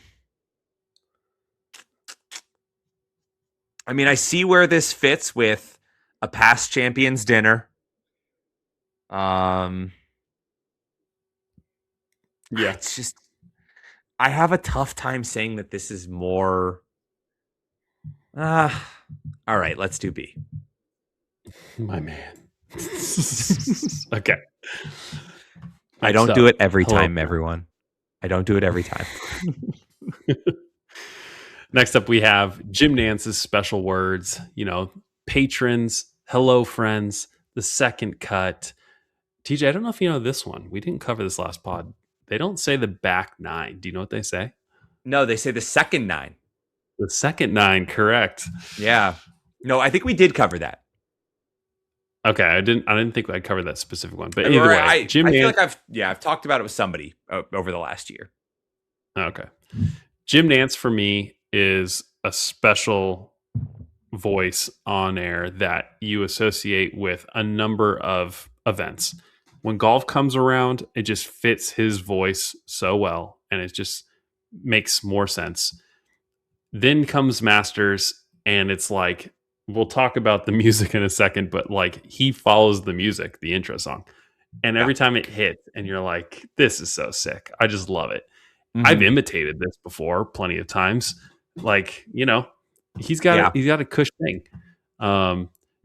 mean, I see where this fits with a past champions dinner. Yeah. It's just I have a tough time saying that this is more. All right, let's do B. My man. Okay. I don't do it every time, everyone. I don't do it every time. Next up, we have Jim Nance's special words. Patrons, hello, friends, the second cut. TJ, I don't know if you know this one. We didn't cover this last pod. They don't say the back nine. Do you know what they say? No, they say the second nine. The second nine, correct. Yeah. No, I think we did cover that. Okay, I didn't think I covered that specific one, but either Or way, Jim I feel Nance. like I've talked about it with somebody over the last year. Okay, Jim Nance for me is a special voice on air that you associate with a number of events. When golf comes around, it just fits his voice so well, and it just makes more sense. Then comes Masters, and it's like we'll talk about the music in a second, but like he follows the music, the intro song. And Yeah. every time it hits, and you're like, this is so sick. I just love it. I've Mhm. imitated this before plenty of times. Like, Yeah. he's got a cush thing.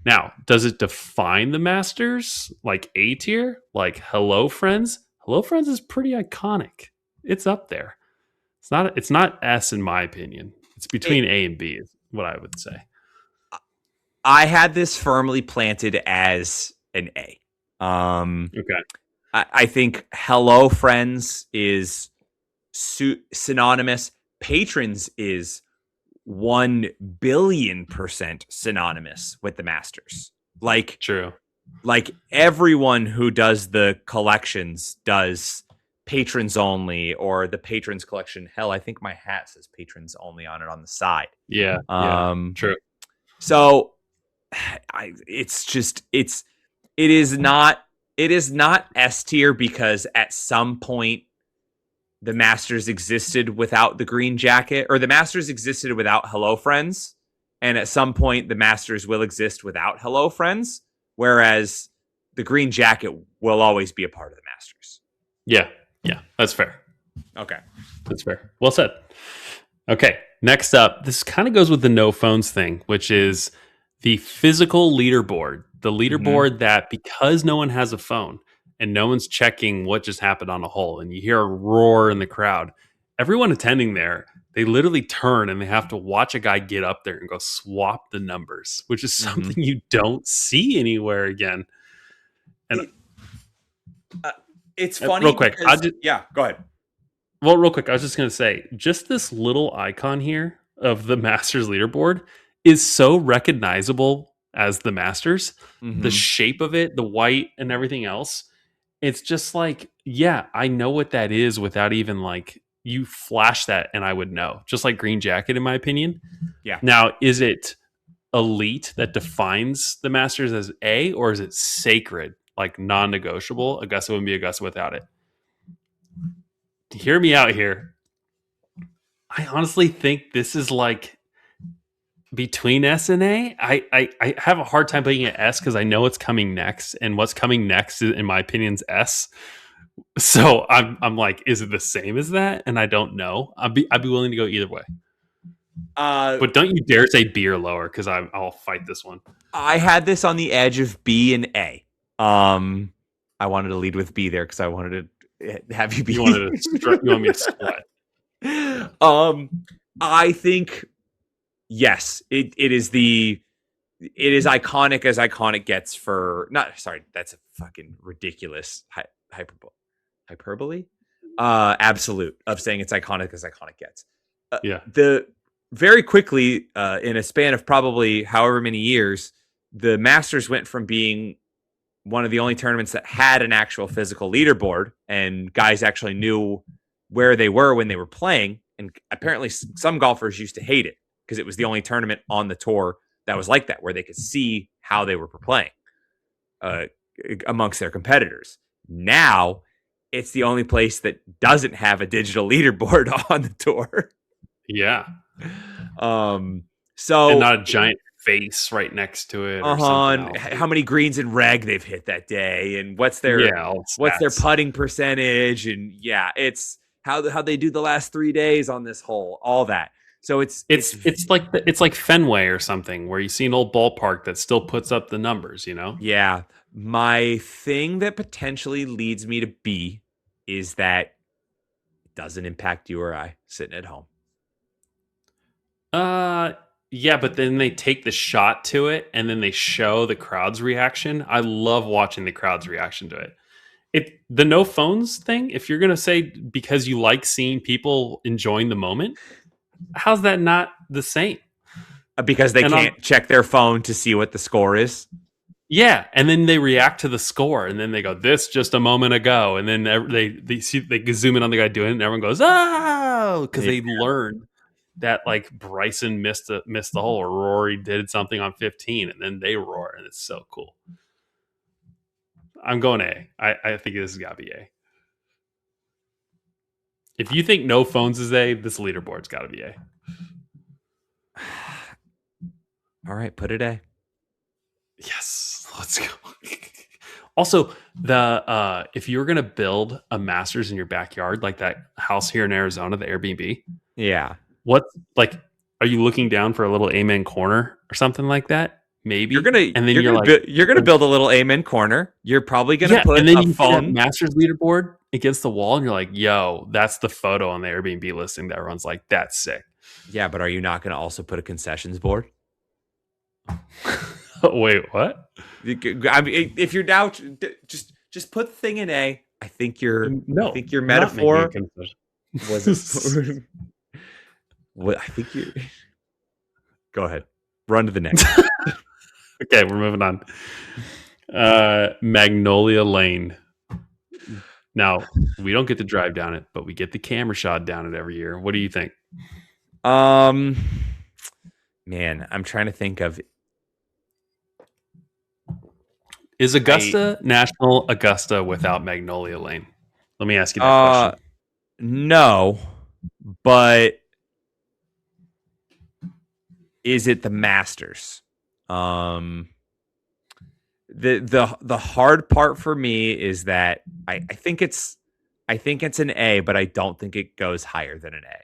Now, does it define the Masters like A tier? Like Hello Friends? Hello Friends is pretty iconic. It's up there. It's not S in my opinion. It's between It, A and B is what I would say. I had this firmly planted as an A. Okay. I think Hello Friends is synonymous. Patrons is 1 billion% synonymous with the Masters. True. Like everyone who does the collections does patrons only or the patrons collection. Hell, I think my hat says patrons only on it on the side. Yeah. Yeah. True. So it is not S tier because at some point the Masters existed without the green jacket, or the Masters existed without Hello Friends, and at some point the Masters will exist without Hello Friends, whereas the green jacket will always be a part of the Masters. Yeah. Yeah. That's fair. Okay. That's fair. Well said. Okay. Next up, this kind of goes with the no phones thing, which is the physical leaderboard. The Mm-hmm. leaderboard that because no one has a phone and no one's checking what just happened on a hole and you hear a roar in the crowd, everyone attending there, they literally turn and they have to watch a guy get up there and go swap the numbers, which is Mm-hmm. something you don't see anywhere again. And It's funny real quick, because yeah, go ahead. real quick, I was just going to say, just this little icon here of the Masters leaderboard is so recognizable as the Masters. The Mm-hmm. shape of it, the white and everything else. It's just like, yeah, I know what that is without even like you flash that and I would know. Just like Green Jacket, in my opinion. Yeah. Now, is it elite that defines the Masters as A, or is it sacred, like non-negotiable? Augusta wouldn't be Augusta without it. Hear me out here. I honestly think this is like between S and A. I have a hard time putting it S because I know what's coming next, and what's coming next, is, in my opinion, is S. So I'm like, is it the same as that? And I don't know. I'd be willing to go either way. Uh, But don't you dare say B or lower because I'll fight this one. I had this on the edge of B and A. Um, I wanted to lead with B there because I wanted to have you be. You want me to sweat? I think yes, it is iconic as iconic gets for not. Sorry, that's a fucking ridiculous hyperbole. Absolute of saying it's iconic as iconic gets. Yeah. The very quickly in a span of probably however many years, the Masters went from being one of the only tournaments that had an actual physical leaderboard and guys actually knew where they were when they were playing. And apparently some golfers used to hate it because it was the only tournament on the tour that was like that, where they could see how they were playing amongst their competitors. Now it's the only place that doesn't have a digital leaderboard on the tour. Yeah. So and not a giant face right next to it or something else. How many greens in reg they've hit that day, and what's their putting percentage, and yeah, it's how they do the last 3 days on this hole, all that. So it's like Fenway or something where you see an old ballpark that still puts up the numbers, you know? Yeah. My thing that potentially leads me to B is that it doesn't impact you or I sitting at home. Yeah, but then they take the shot to it and then they show the crowd's reaction. I love watching the crowd's reaction to it. the no phones thing, if you're gonna say because you like seeing people enjoying the moment, how's that not the same? Because they And on can't check their phone to see what the score is. Yeah, and then they react to the score, and then they go, "This just a moment ago," and then they zoom in on the guy doing it, and everyone goes, "Oh!" Because Yeah. they learned that like Bryson missed the hole, or Rory did something on 15, and then they roar, and it's so cool. I'm going A. I think this has got to be A. If you think no phones is A, this leaderboard's got to be A. All right, put it A. Yes, let's go. Also, the if you're gonna build a Masters in your backyard, like that house here in Arizona, the Airbnb, Yeah. what like are you looking down for a little amen corner or something like that? You're Maybe, gonna and then you're you're gonna like, you're gonna build a little amen corner. You're probably gonna yeah, put and then a you see that phone. Masters leaderboard against the wall, and you're like, yo, that's the photo on the Airbnb listing that everyone's like, that's sick. Yeah, but are you not gonna also put a concessions board? Wait, what? I mean, if you're now just put the thing in A. I think your No, I think your I'm not making a metaphor concession. was what I think you. Go ahead, run to the next. Okay, we're moving on. Magnolia Lane. Now, we don't get to drive down it, but we get the camera shot down it every year. What do you think? Man, I'm trying to think of. Is Augusta National Augusta without Magnolia Lane? Let me ask you that question. No, but is it the Masters? The hard part for me is that I think it's an A, but I don't think it goes higher than an A.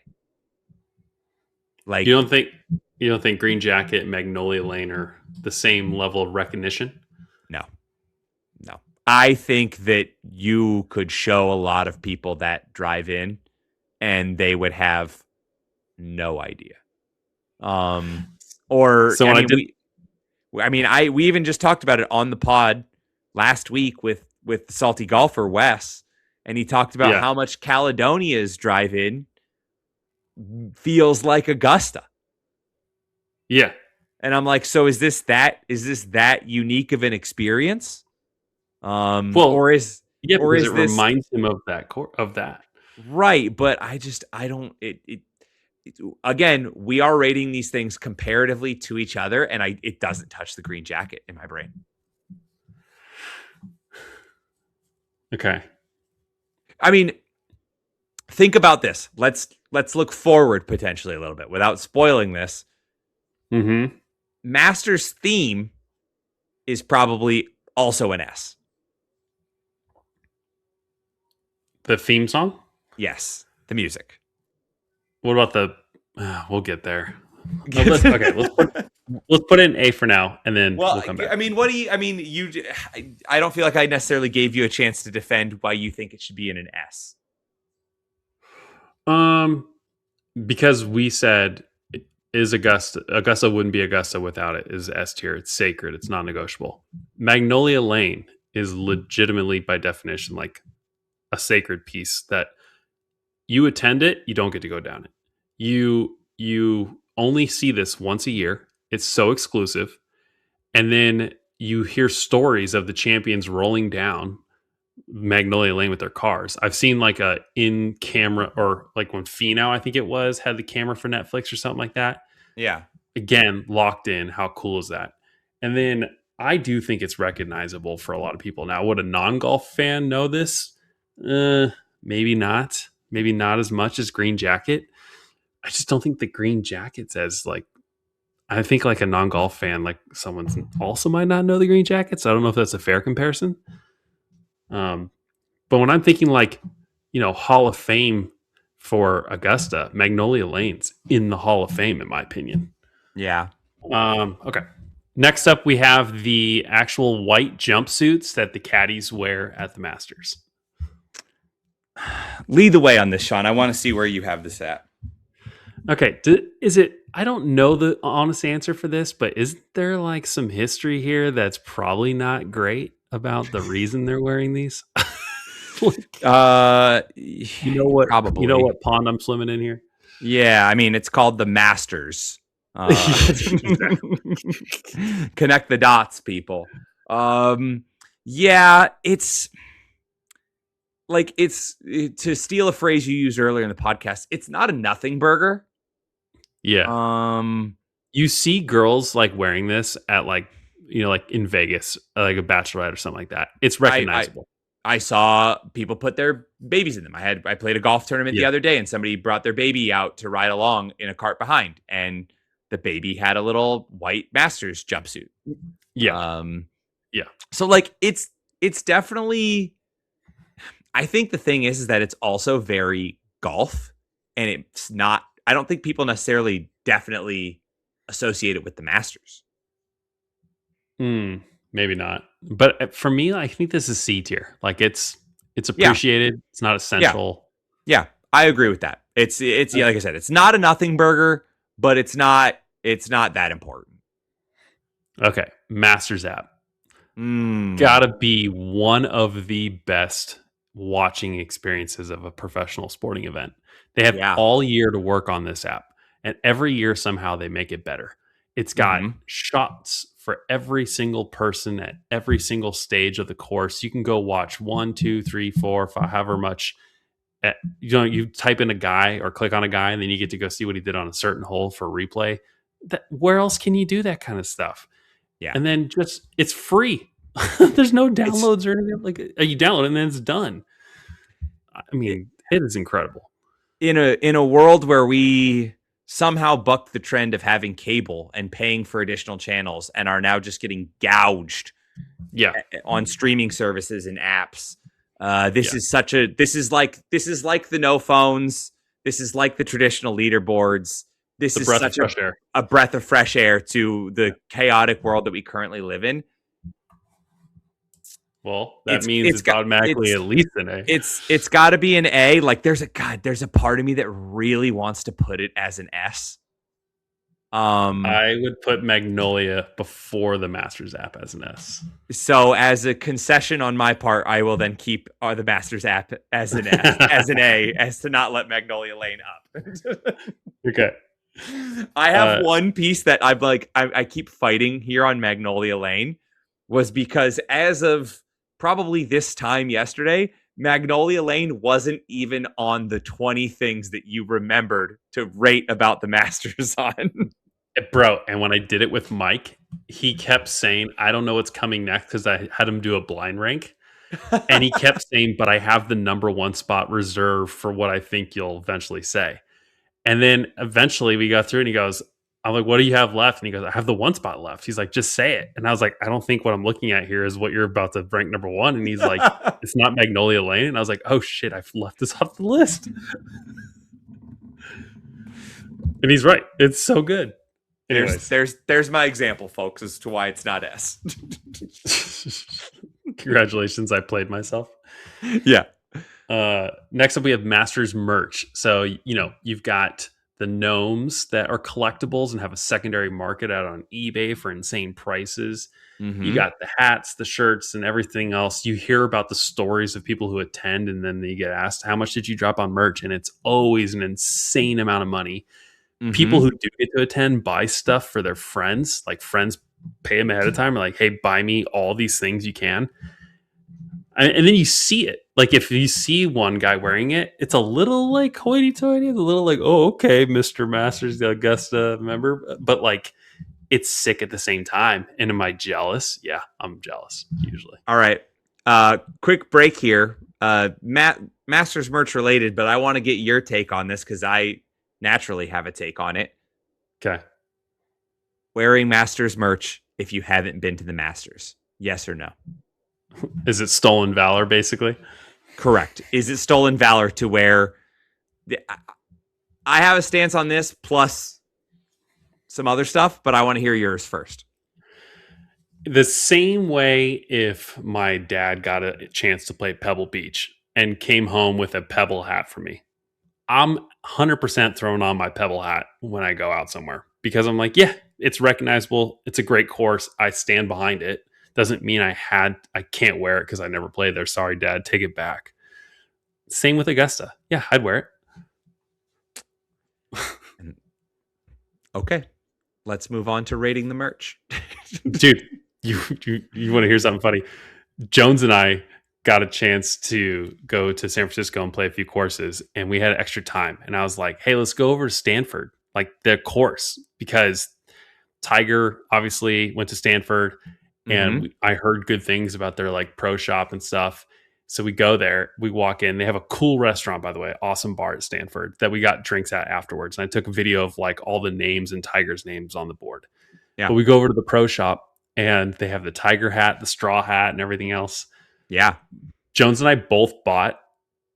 Like You don't think Green Jacket and Magnolia Lane are the same level of recognition? no. I think that you could show a lot of people that drive in and they would have no idea. Or So when we even just talked about it on the pod last week with Salty Golfer Wes, and he talked about how much Caledonia's drive-in feels like Augusta. Yeah. And I'm like, so is this that unique of an experience? Because it this reminds him of that. Right, but I don't again, we are rating these things comparatively to each other, and it doesn't touch the Green Jacket in my brain. Okay. I mean, think about this. Let's look forward potentially a little bit without spoiling this. Mm-hmm. Masters theme is probably also an S. The theme song? Yes, the music. What about the? We'll get there. No, let's put it in A for now, and then we'll come back. I mean, I don't feel like I necessarily gave you a chance to defend why you think it should be in an S. Because we said is Augusta wouldn't be Augusta without it. Is S tier. It's sacred. It's non-negotiable. Magnolia Lane is legitimately, by definition, like a sacred piece that you attend it, you don't get to go down it. You only see this once a year. It's so exclusive. And then you hear stories of the champions rolling down Magnolia Lane with their cars. I've seen like a in camera, or like when Finau, I think it was, had the camera for Netflix or something like that. Yeah. Again, locked in. How cool is that? And then I do think it's recognizable for a lot of people. Now, would a non-golf fan know this? Maybe not. Maybe not as much as Green Jacket. I just don't think the Green Jacket's as like, I think like a non-golf fan, like someone also might not know the Green Jackets. I don't know if that's a fair comparison. But when I'm thinking like, Hall of Fame for Augusta, Magnolia Lane's in the Hall of Fame, in my opinion. Yeah. Okay. Next up, we have the actual white jumpsuits that the caddies wear at the Masters. Lead the way on this, Sean. I want to see where you have this at. Okay. I don't know the honest answer for this, but isn't there like some history here that's probably not great about the reason they're wearing these? You know Probably. what pond I'm swimming in here? Yeah, I mean, it's called the Masters. Exactly. Connect the dots, people. Um, yeah, it's like to steal a phrase you used earlier in the podcast. It's not a nothing burger. Yeah. Um, You see girls like wearing this at like, like in Vegas, like a bachelorette or something like that. It's I I recognizable. I saw people put their babies in them. I played a golf tournament the Yeah. other day, and somebody brought their baby out to ride along in a cart behind, and the baby had a little white Masters jumpsuit. Yeah. Um, Yeah. so like it's definitely. I think the thing is that it's also very golf, and it's not. I don't think people necessarily definitely associate it with the Masters. Maybe not. But for me, I think this is C tier. Like it's Yeah, appreciated. It's not yeah, essential. yeah. I agree with that. It's yeah, like I said, it's not a nothing burger, but it's not that important. Okay. Masters app. Mm, Gotta be one of the best watching experiences of a professional sporting event. They have yeah. all year to work on this app, and every year somehow they make it better. It's got Hmm. shots for every single person at every single stage of the course. You can go watch one, two, three, four, five, however much. You type in a guy or click on a guy, and then you get to go see what he did on a certain hole for replay. Where else can you do that kind of stuff? Yeah. And then just it's free. There's no It's downloads or anything. Like you download it and then it's done. I it, mean, it is incredible. in a world where we somehow bucked the trend of having cable and paying for additional channels and are now just getting gouged Yeah, on streaming services and apps. yeah. This is like the no phones. This is like the traditional leaderboards. This The is breath of such fresh air. a breath of fresh air to the chaotic world that we currently live in. Well, that It's means it's it's got automatically at least an A. it's got to be an A. Like there's a part of me that really wants to put it as an S. I would put Magnolia before the Masters app as an S. So as a concession on my part, I will then keep the Masters app as an S, as an A, as to not let Magnolia Lane up. Okay. I have one piece that I keep fighting here on Magnolia Lane was because as of probably this time yesterday, Magnolia Lane wasn't even on the 20 things that you remembered to rate about the Masters on. Bro, and when I did it with Mike, he kept saying, I don't know what's coming next because I had him do a blind rank. And he kept saying, but I have the number one spot reserved for what I think you'll eventually say. And then eventually we got through and he goes, I'm like, what do you have left? And he goes, I have the one spot left. He's like, just say it. And I was like, I don't think what I'm looking at here is what you're about to rank number one. And he's like, it's not Magnolia Lane. And I was like, oh shit, I've left this off the list. And he's right. It's so good. Anyways. There's my example, folks, as to why it's not S. Congratulations, I played myself. Yeah. Next up, we have Masters merch. So, you've got the gnomes that are collectibles and have a secondary market out on eBay for insane prices. Mm-hmm. You got the hats, the shirts, and everything else. You hear about the stories of people who attend, and then they get asked, how much did you drop on merch? And it's always an insane amount of money. Mm-hmm. People who do get to attend buy stuff for their friends. Like friends pay them ahead of time. Or like, hey, buy me all these things you can. And then you see it. Like if you see one guy wearing it, it's a little like hoity-toity. It's a little like, oh, okay, Mr. Masters, the Augusta member. But like, it's sick at the same time. And am I jealous? Yeah, I'm jealous usually. All right. Quick break here. Masters merch related, but I want to get your take on this because I naturally have a take on it. Okay. Wearing Masters merch if you haven't been to the Masters. Yes or no? Is it stolen valor, basically? Correct. Is it stolen valor to wear? I have a stance on this plus some other stuff, but I want to hear yours first. The same way if my dad got a chance to play Pebble Beach and came home with a Pebble hat for me. I'm 100% throwing on my Pebble hat when I go out somewhere because I'm like, yeah, it's recognizable. It's a great course. I stand behind it. Doesn't mean I can't wear it because I never played there. Sorry, Dad, take it back. Same with Augusta. Yeah, I'd wear And, okay, let's move on to rating the merch. it. Dude, you want to hear something funny? Jones and I got a chance to go to San Francisco and play a few courses, and we had extra time. And I was like, hey, let's go over to Stanford, like the course, because Tiger obviously went to Stanford, and Mm-hmm. I heard good things about their like pro shop and stuff. So we go there, we walk in. They have a cool restaurant, by the way, awesome bar at Stanford that we got drinks at afterwards. And I took a video of like all the names and Tiger's names on the board. Yeah. But we go over to the pro shop, and they have the Tiger hat, the straw hat, and everything else. Yeah. Jones and I both bought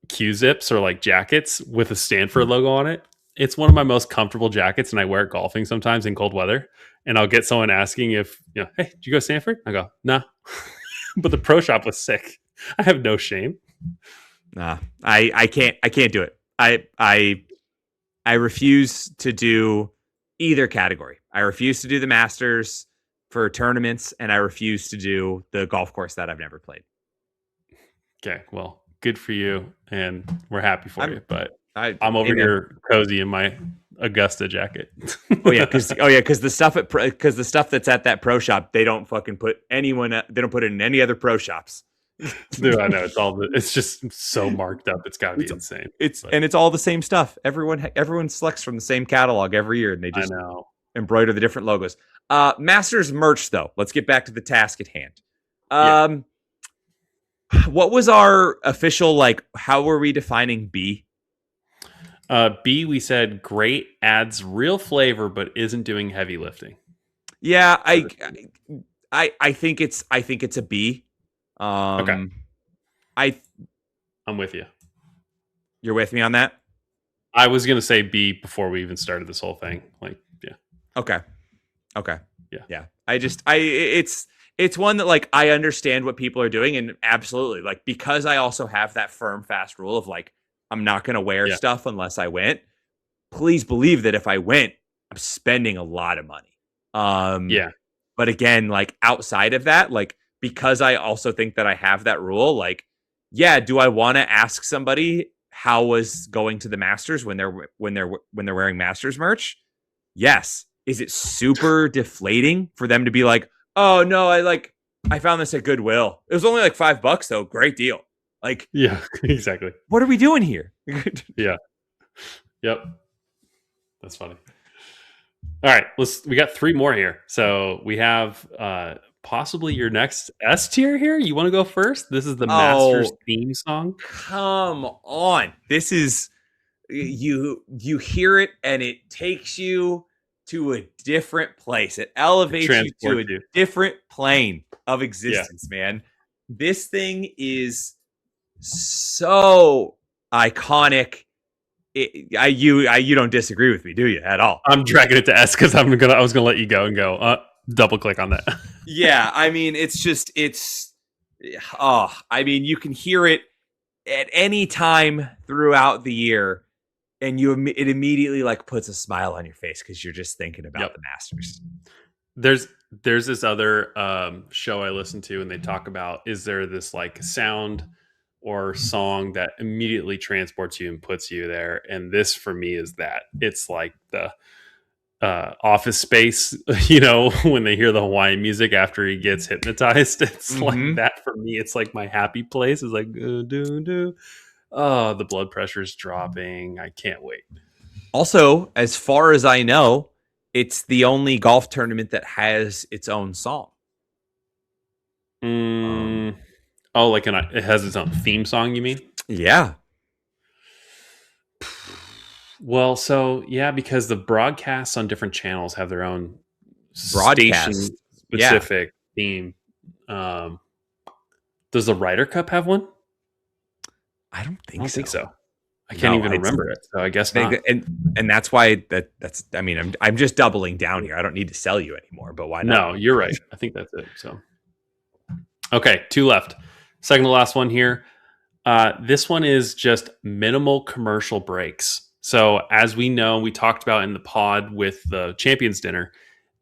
Q-zips or like jackets with a Stanford logo on it. It's one of my most comfortable jackets, and I wear it golfing sometimes in cold weather. And I'll get someone asking if, hey, did you go to Stanford? I go, nah. But the pro shop was sick. I have no shame. Nah, I can't do it. I refuse to do either category. I refuse to do the Masters for tournaments, and I refuse to do the golf course that I've never played. Okay, well, good for you, and we're happy for you. But I'm over amen. here cozy in my Augusta jacket. Because the stuff the stuff that's at that pro shop, they don't fucking put anyone. They don't put it in any other pro shops. Dude, I know it's just so marked up. It's got to be insane. It's all the same stuff. Everyone selects from the same catalog every year, and they just embroider the different logos. Masters merch, though. Let's get back to the task at hand. What was our official, like, how were we defining B? B, we said great, adds real flavor, but isn't doing heavy lifting. Yeah, I think it's a B. Okay. I'm with you. You're with me on that? I was gonna say B before we even started this whole thing. Like, yeah. Okay. Yeah. It's one that, like, I understand what people are doing, and absolutely, like, because I also have that firm, fast rule of, like, I'm not going to wear stuff unless I went. Please believe that if I went, I'm spending a lot of money. But again, like, outside of that, like, because I also think that I have that rule, like, yeah, do I want to ask somebody how was going to the Masters when they're wearing Masters merch? Yes. Is it super deflating for them to be like, oh no, I found this at Goodwill. It was only like $5 though. Great deal. Like, yeah, exactly. What are we doing here? Yeah. Yep. That's funny. All right, we got 3 more here. So we have possibly your next S tier here. You want to go first? This is the Masters theme song. Come on. This is you hear it and it takes you to a different place. It elevates you to a different plane of existence, man. This thing is so iconic. You don't disagree with me, do you, at all? I'm dragging it to S because I was gonna let you go and go double click on that. Yeah, I mean, I mean, you can hear it at any time throughout the year, and it immediately, like, puts a smile on your face because you're just thinking about the Masters. There's this other show I listen to, and they talk about, is there this like sound or song that immediately transports you and puts you there? And this for me is that. It's like the Office Space, when they hear the Hawaiian music after he gets hypnotized. It's like that for me. It's like my happy place. It's like oh, the blood pressure's dropping. I can't wait. Also, as far as I know, it's the only golf tournament that has its own song. It has its own theme song, you mean? Yeah. Well, so yeah, because the broadcasts on different channels have their own station-specific theme. Does the Ryder Cup have one? I don't think so. I can't even remember it, so I guess not. And that's why that's. I mean, I'm just doubling down here. I don't need to sell you anymore, but why not? No, you're right. I think that's it. So, okay, 2 left. Second to last one here. This one is just minimal commercial breaks. So as we know, we talked about in the pod with the Champions Dinner,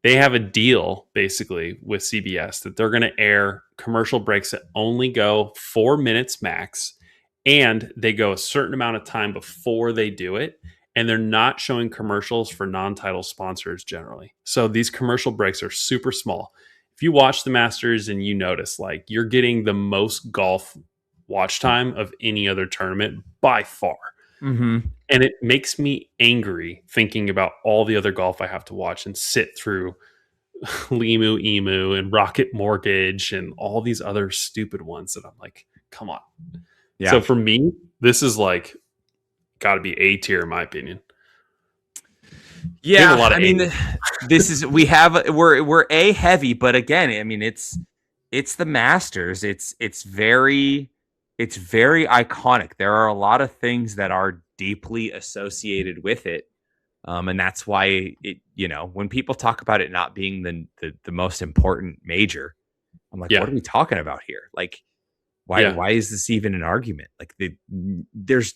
they have a deal basically with CBS that they're going to air commercial breaks that only go 4 minutes max. and they go a certain amount of time before they do it, and they're not showing commercials for non-title sponsors generally. So these commercial breaks are super small. If you watch the Masters and you notice, like, you're getting the most golf watch time of any other tournament by far. Mm-hmm. And it makes me angry thinking about all the other golf I have to watch and sit through Limu Emu and Rocket Mortgage and all these other stupid ones that I'm like, come on. So Yeah. for me, this is like got to be A tier in my opinion. We have a Yeah, lot of I mean, A's. this is we're A heavy, but again, I mean, it's the Masters. It's very iconic. There are a lot of things that are deeply associated with it, and that's why it. When people talk about it not being the most important major, I'm like, what Yeah. are we talking about here? Like, Yeah. why is this even an argument? Like, there's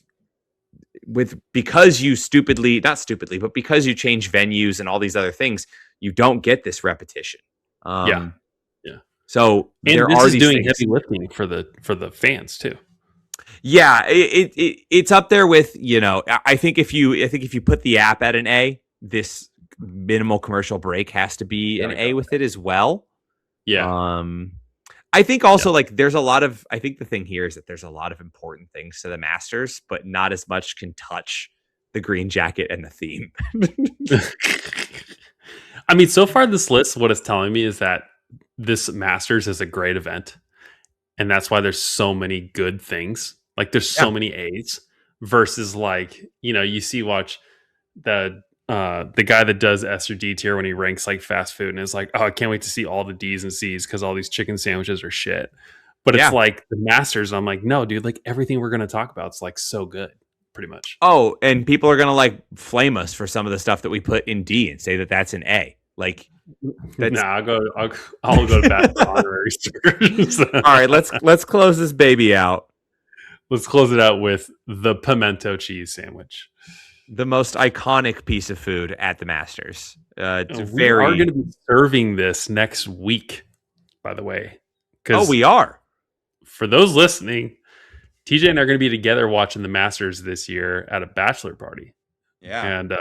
because you stupidly, not stupidly, but because you change venues and all these other things, you don't get this repetition. Yeah. Um, Yeah. so And there this are is these doing things. heavy lifting for the fans too. Yeah, it's up there with I think if you put the app at an A, this minimal commercial break has to be an Gotta A go. with it as well. Yeah. I think also Yeah. like there's a lot of I think the thing here is that there's a lot of important things to the Masters, but not as much can touch the green jacket and the theme. I mean, so far this list, what it's telling me is that this Masters is a great event, and that's why there's so many good things. Like there's so Yeah. many A's versus like watch the guy that does S or D tier when he ranks like fast food and is like, oh, I can't wait to see all the D's and C's because all these chicken sandwiches are shit. But it's Yeah. like the Masters. I'm like, no, dude, like everything we're gonna talk about is like so good, pretty much. Oh, and people are gonna like flame us for some of the stuff that we put in D and say that that's an A. Like that's Nah, I'll go to bat for honorary stickers. all right. Let's close this baby out. Let's close it out with the pimento cheese sandwich. The most iconic piece of food at the Masters. It's We are very. going to be serving this next week, by the way. Oh, Because we are. for those listening, TJ and I are going to be together watching the Masters this year at a bachelor party. Yeah. And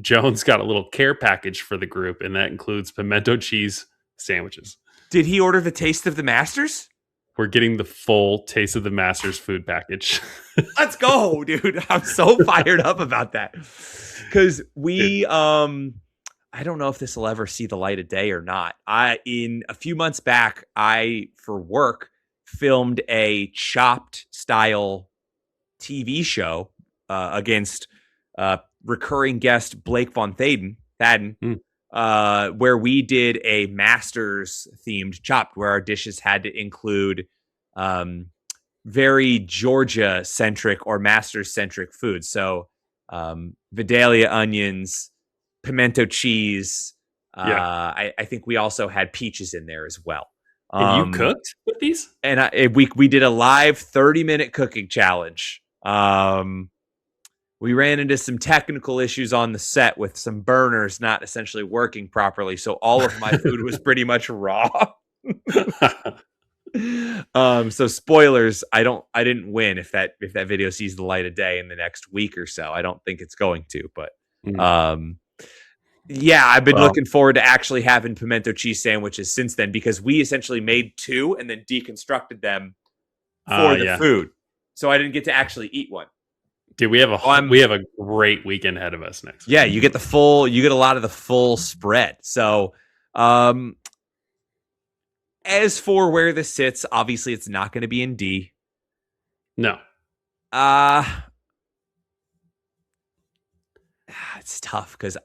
Jones got a little care package for the group, and that includes pimento cheese sandwiches. Did he order the taste of the Masters? We're getting the full Taste of the Masters food package. Let's go, dude. I'm so fired up about that. Because we I don't know if this will ever see the light of day or not. In a few months back, for work filmed a Chopped style TV show against recurring guest Blake Von Thaden, where we did a Masters themed Chopped, where our dishes had to include very Georgia centric or Masters centric food. So Vidalia onions, pimento cheese. I think we also had peaches in there as well. And you cooked with these? And we did a live 30-minute cooking challenge. We ran into some technical issues on the set with some burners not essentially working properly, so all of my food was pretty much raw. So spoilers, I didn't win if that video sees the light of day in the next week or so. I don't think it's going to, but yeah, I've been looking forward to actually having pimento cheese sandwiches since then, because we essentially made two and then deconstructed them for the food. So I didn't get to actually eat one. Dude, we have a great weekend ahead of us next week. Yeah, you get a lot of the full spread. So as for where this sits, obviously it's not going to be in D. No. It's tough because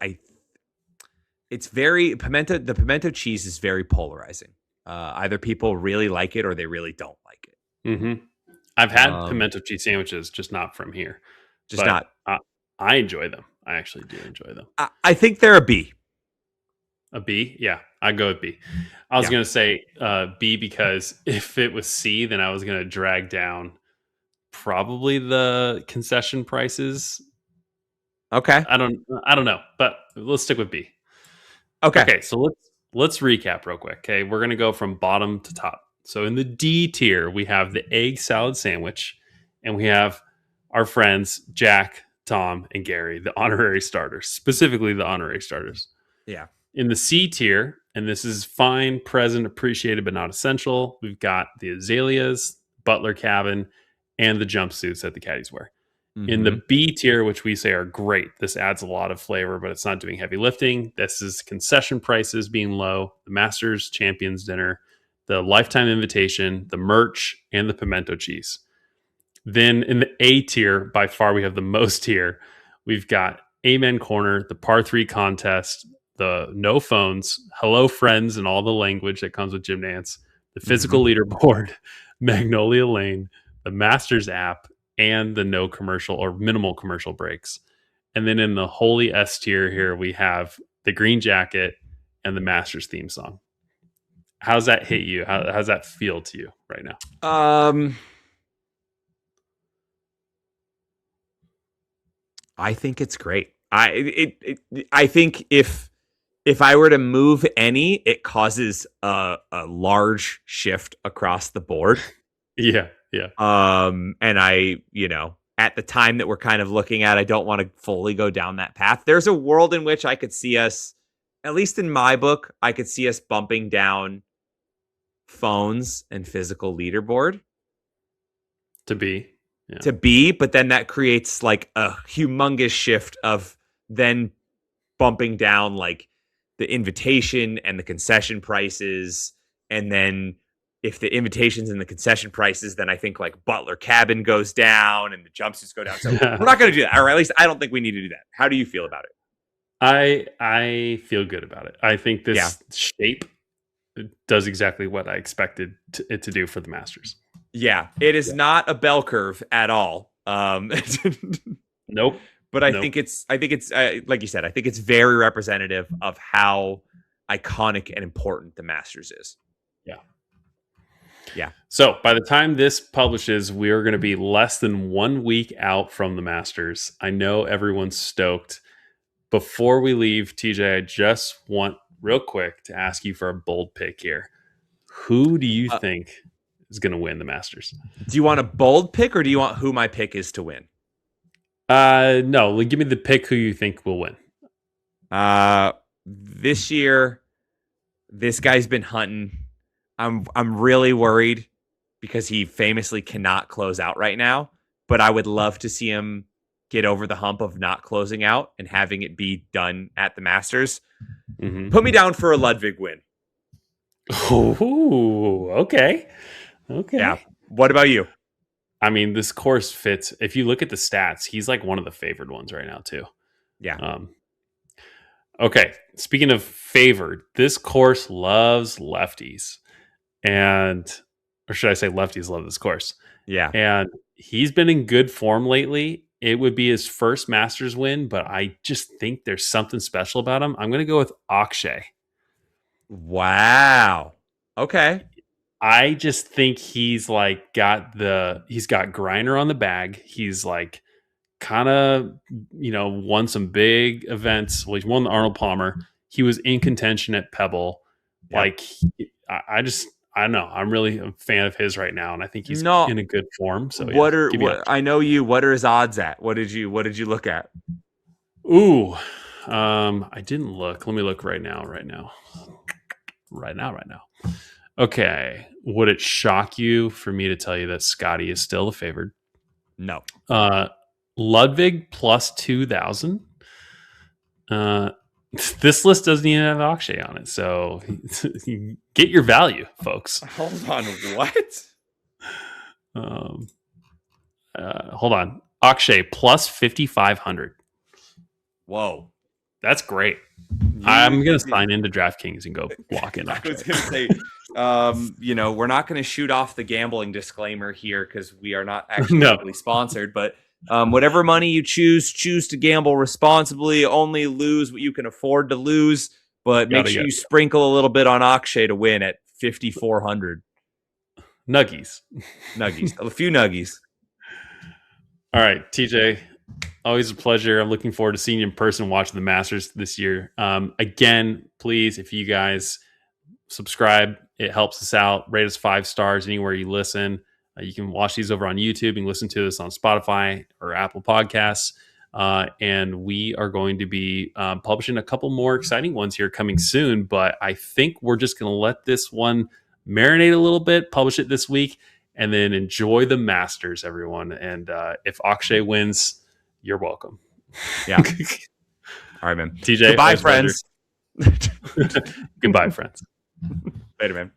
the pimento cheese is very polarizing. Either people really like it or they really don't like it. Mm-hmm. I've had pimento cheese sandwiches, just not from here. I enjoy them. I actually do enjoy them. I think they're a B. A B? Yeah, I'd go with B. I was going to say B because if it was C, then I was going to drag down probably the concession prices. Okay. I don't know, but let's stick with B. Okay. So let's recap real quick. Okay, we're going to go from bottom to top. So in the D tier, we have the egg salad sandwich. and we have our friends Jack, Tom, and Gary, the honorary starters, specifically the honorary starters. Yeah. In the C tier, and this is fine, present, appreciated, but not essential, we've got the azaleas, butler cabin, and the jumpsuits that the caddies wear. In Mm-hmm. the B tier, which we say are great, this adds a lot of flavor, but it's not doing heavy lifting. This is concession prices being low, the Masters Champions Dinner, the lifetime invitation, the merch, and the pimento cheese. Then in the A tier, by far we have the most here. We've got Amen Corner, the par 3 contest, the no phones, hello friends, and all the language that comes with Gym Dance, the physical leaderboard, Magnolia Lane, the Masters app, and the no commercial or minimal commercial breaks. And then in the holy S tier here, we have the green jacket and the Masters theme song. How's that hit you? How's that feel to you right now? I think it's great. I think if I were to move any, it causes a large shift across the board. Yeah. And at the time that we're kind of looking at, I don't want to fully go down that path. There's a world in which I could see us, at least in my book, I could see us bumping down phones and physical leaderboard To be. but then that creates like a humongous shift of then bumping down like the invitation and the concession prices. And then if the invitations and the concession prices, then I think like Butler Cabin goes down and the jumpsuits go down. So we're not going to do that. Or at least I don't think we need to do that. How do you feel about it? I feel good about it. I think this shape does exactly what I expected it to do for the Masters. Yeah, it is not a bell curve at all. Nope. But I think it's like you said, I think it's very representative of how iconic and important the Masters is. Yeah. So by the time this publishes, we are going to be less than 1 week out from the Masters. I know everyone's stoked. Before we leave, TJ, I just want real quick to ask you for a bold pick here. Who do you think is going to win the Masters? Do you want a bold pick or do you want who my pick is to win? No, give me the pick who you think will win. This year, this guy's been hunting. I'm really worried because he famously cannot close out right now, but I would love to see him get over the hump of not closing out and having it be done at the Masters. Mm-hmm. Put me down for a Ludwig win. Ooh, okay. Yeah. What about you? I mean, this course fits. If you look at the stats, he's like one of the favored ones right now too. Yeah. Okay. Speaking of favored, this course loves lefties. Or should I say lefties love this course? Yeah. And he's been in good form lately. It would be his first Masters win, but I just think there's something special about him. I'm going to go with Akshay. Wow. Okay. I just think he's like he's got Griner on the bag. He's like kind of, won some big events. Well, he's won the Arnold Palmer. He was in contention at Pebble. Yep. Like, I don't know. I'm really a fan of his right now, and I think he's in a good form. So, I know you. What are his odds at? What did you look at? Ooh, I didn't look. Let me look right now. Okay. Would it shock you for me to tell you that Scotty is still the favored? No. Ludwig plus 2,000. This list doesn't even have Akshay on it, so get your value, folks. Hold on, what? Hold on. Akshay plus 5,500. Whoa. That's great. I'm going to sign into DraftKings and go walk in. I was going to say, we're not going to shoot off the gambling disclaimer here because we are not actually really sponsored, but whatever money you choose to gamble responsibly. Only lose what you can afford to lose, but make sure you sprinkle a little bit on Akshay to win at 5,400. Nuggies. A few nuggies. All right, TJ. Always a pleasure. I'm looking forward to seeing you in person, watching the Masters this year. Again, please, if you guys subscribe, it helps us out. Rate us 5 stars anywhere you listen. You can watch these over on YouTube. You can listen to this on Spotify or Apple Podcasts. And we are going to be publishing a couple more exciting ones here coming soon. But I think we're just going to let this one marinate a little bit, publish it this week, and then enjoy the Masters, everyone. And if Akshay wins, you're welcome. Yeah. All right, man. TJ, goodbye, friends. Goodbye, friends. Later, man.